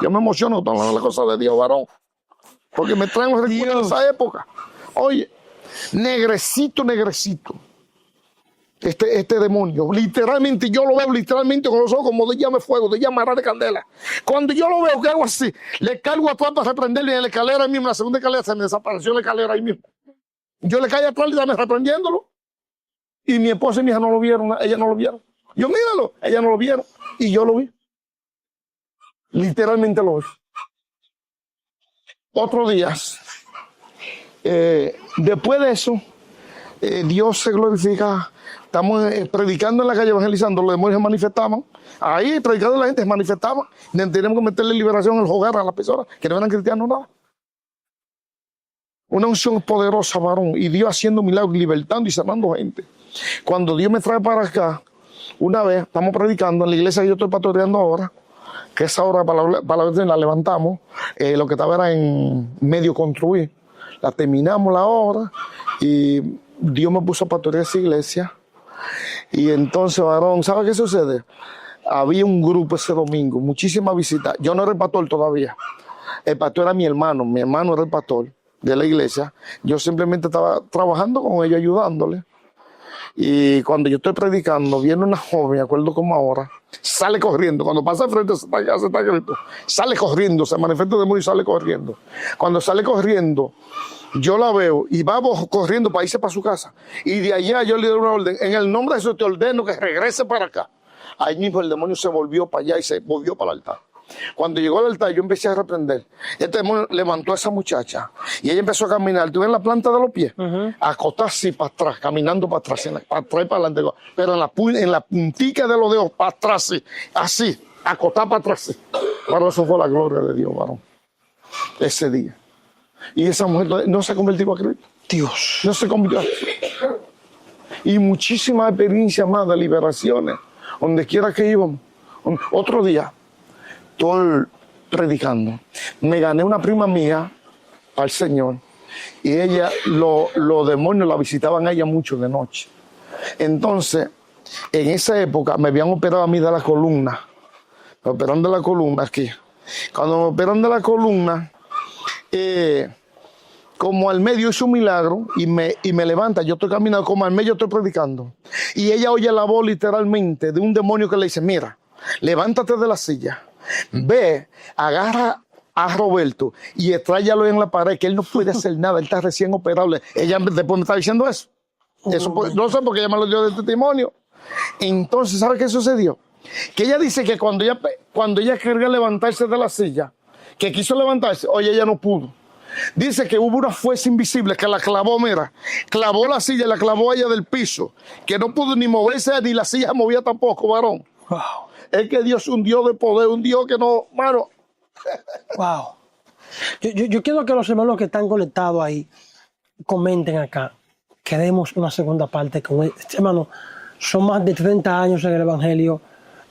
Yo me emociono con la cosa de Dios, varón, porque me traen los recuerdos de esa época. Oye, negrecito, negrecito. Este demonio, literalmente, yo lo veo literalmente con los ojos como de llama de fuego, de llamará de candela. Cuando yo lo veo que hago así, le cargo atrás para reprenderle en la escalera ahí mismo, en la segunda escalera, se me desapareció la escalera ahí mismo. Yo le caí atrás y estaba reprendiéndolo. Y mi esposa y mi hija no lo vieron, ellas no lo vieron. Yo, míralo, ellas no lo vieron y yo lo vi. Literalmente lo vi. Otros días, después de eso, Dios se glorifica. Estamos predicando en la calle, evangelizando, los demonios se manifestaban. Ahí, predicando la gente, se manifestaban. Tenemos que meterle liberación en el hogar a las personas que no eran cristianos, nada. Una unción poderosa, varón, y Dios haciendo milagros, libertando y sanando gente. Cuando Dios me trae para acá, una vez, estamos predicando en la iglesia que yo estoy pastoreando ahora, que esa hora para la levantamos, lo que estaba era en medio construir. La terminamos la obra y Dios me puso a pastorear esa iglesia. Y entonces, varón, ¿sabe qué sucede? Había un grupo ese domingo, muchísimas visitas. Yo no era el pastor todavía. El pastor era mi hermano era el pastor de la iglesia. Yo simplemente estaba trabajando con ellos, ayudándole. Y cuando yo estoy predicando, viene una joven, me acuerdo como ahora, sale corriendo. Cuando pasa al frente, se está grito. Sale corriendo, se manifiesta el demonio y sale corriendo. Cuando sale corriendo, yo la veo y va corriendo para irse para su casa. Y de allá yo le doy una orden. En el nombre de Jesús te ordeno que regrese para acá. Ahí mismo el demonio se volvió para allá y se volvió para el altar. Cuando llegó al altar, yo empecé a reprender. Este demonio levantó a esa muchacha y ella empezó a caminar. Tú ves la planta de los pies, acostada así para atrás, caminando para atrás, para atrás y para adelante. Pero en la puntica de los dedos, para atrás, así, acostada para atrás. Bueno, eso fue la gloria de Dios, varón, ese día. Y esa mujer no se convirtió a Cristo. Dios. No se convirtió a Cristo. Y muchísimas experiencias más de liberaciones, donde quiera que íbamos. Otro día, estoy predicando. Me gané una prima mía al Señor. Y ella, los demonios la visitaban a ella mucho de noche. Entonces, en esa época me habían operado a mí de la columna. Me operaron de la columna aquí. Cuando me operan de la columna, como al medio hizo un milagro y me levanta, yo estoy caminando, como al medio estoy predicando. Y ella oye la voz literalmente de un demonio que le dice, mira, levántate de la silla, ve, agarra a Roberto y estráyalo en la pared, que él no puede hacer nada, él está recién operable. Ella después me está diciendo eso. No sé porque ella me lo dio de testimonio. Entonces, ¿sabe qué sucedió? Que ella dice que cuando ella quería levantarse de la silla, que quiso levantarse, oye, ella no pudo. Dice que hubo una fuerza invisible que la clavó, mira, clavó la silla, la clavó a ella del piso, que no pudo ni moverse, ni la silla movía tampoco, varón. Wow. Es que Dios es un Dios de poder, un Dios que no, mano. Wow. Yo quiero que los hermanos que están conectados ahí comenten acá, que demos una segunda parte con este hermano. Son más de 30 años en el Evangelio.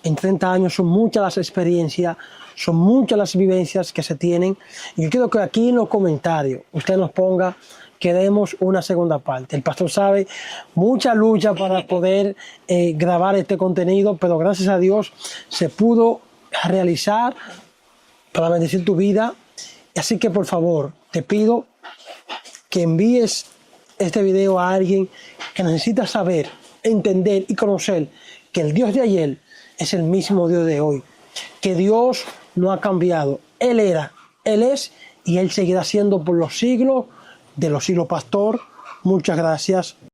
En 30 años son muchas las experiencias, son muchas las vivencias que se tienen. Y yo quiero que aquí en los comentarios usted nos ponga, queremos una segunda parte. El pastor sabe, mucha lucha para poder grabar este contenido, pero gracias a Dios se pudo realizar para bendecir tu vida. Así que por favor, te pido que envíes este video a alguien que necesita saber, entender y conocer que el Dios de ayer es el mismo Dios de hoy, que Dios no ha cambiado. Él era, Él es y Él seguirá siendo por los siglos de los siglos. Pastor, muchas gracias.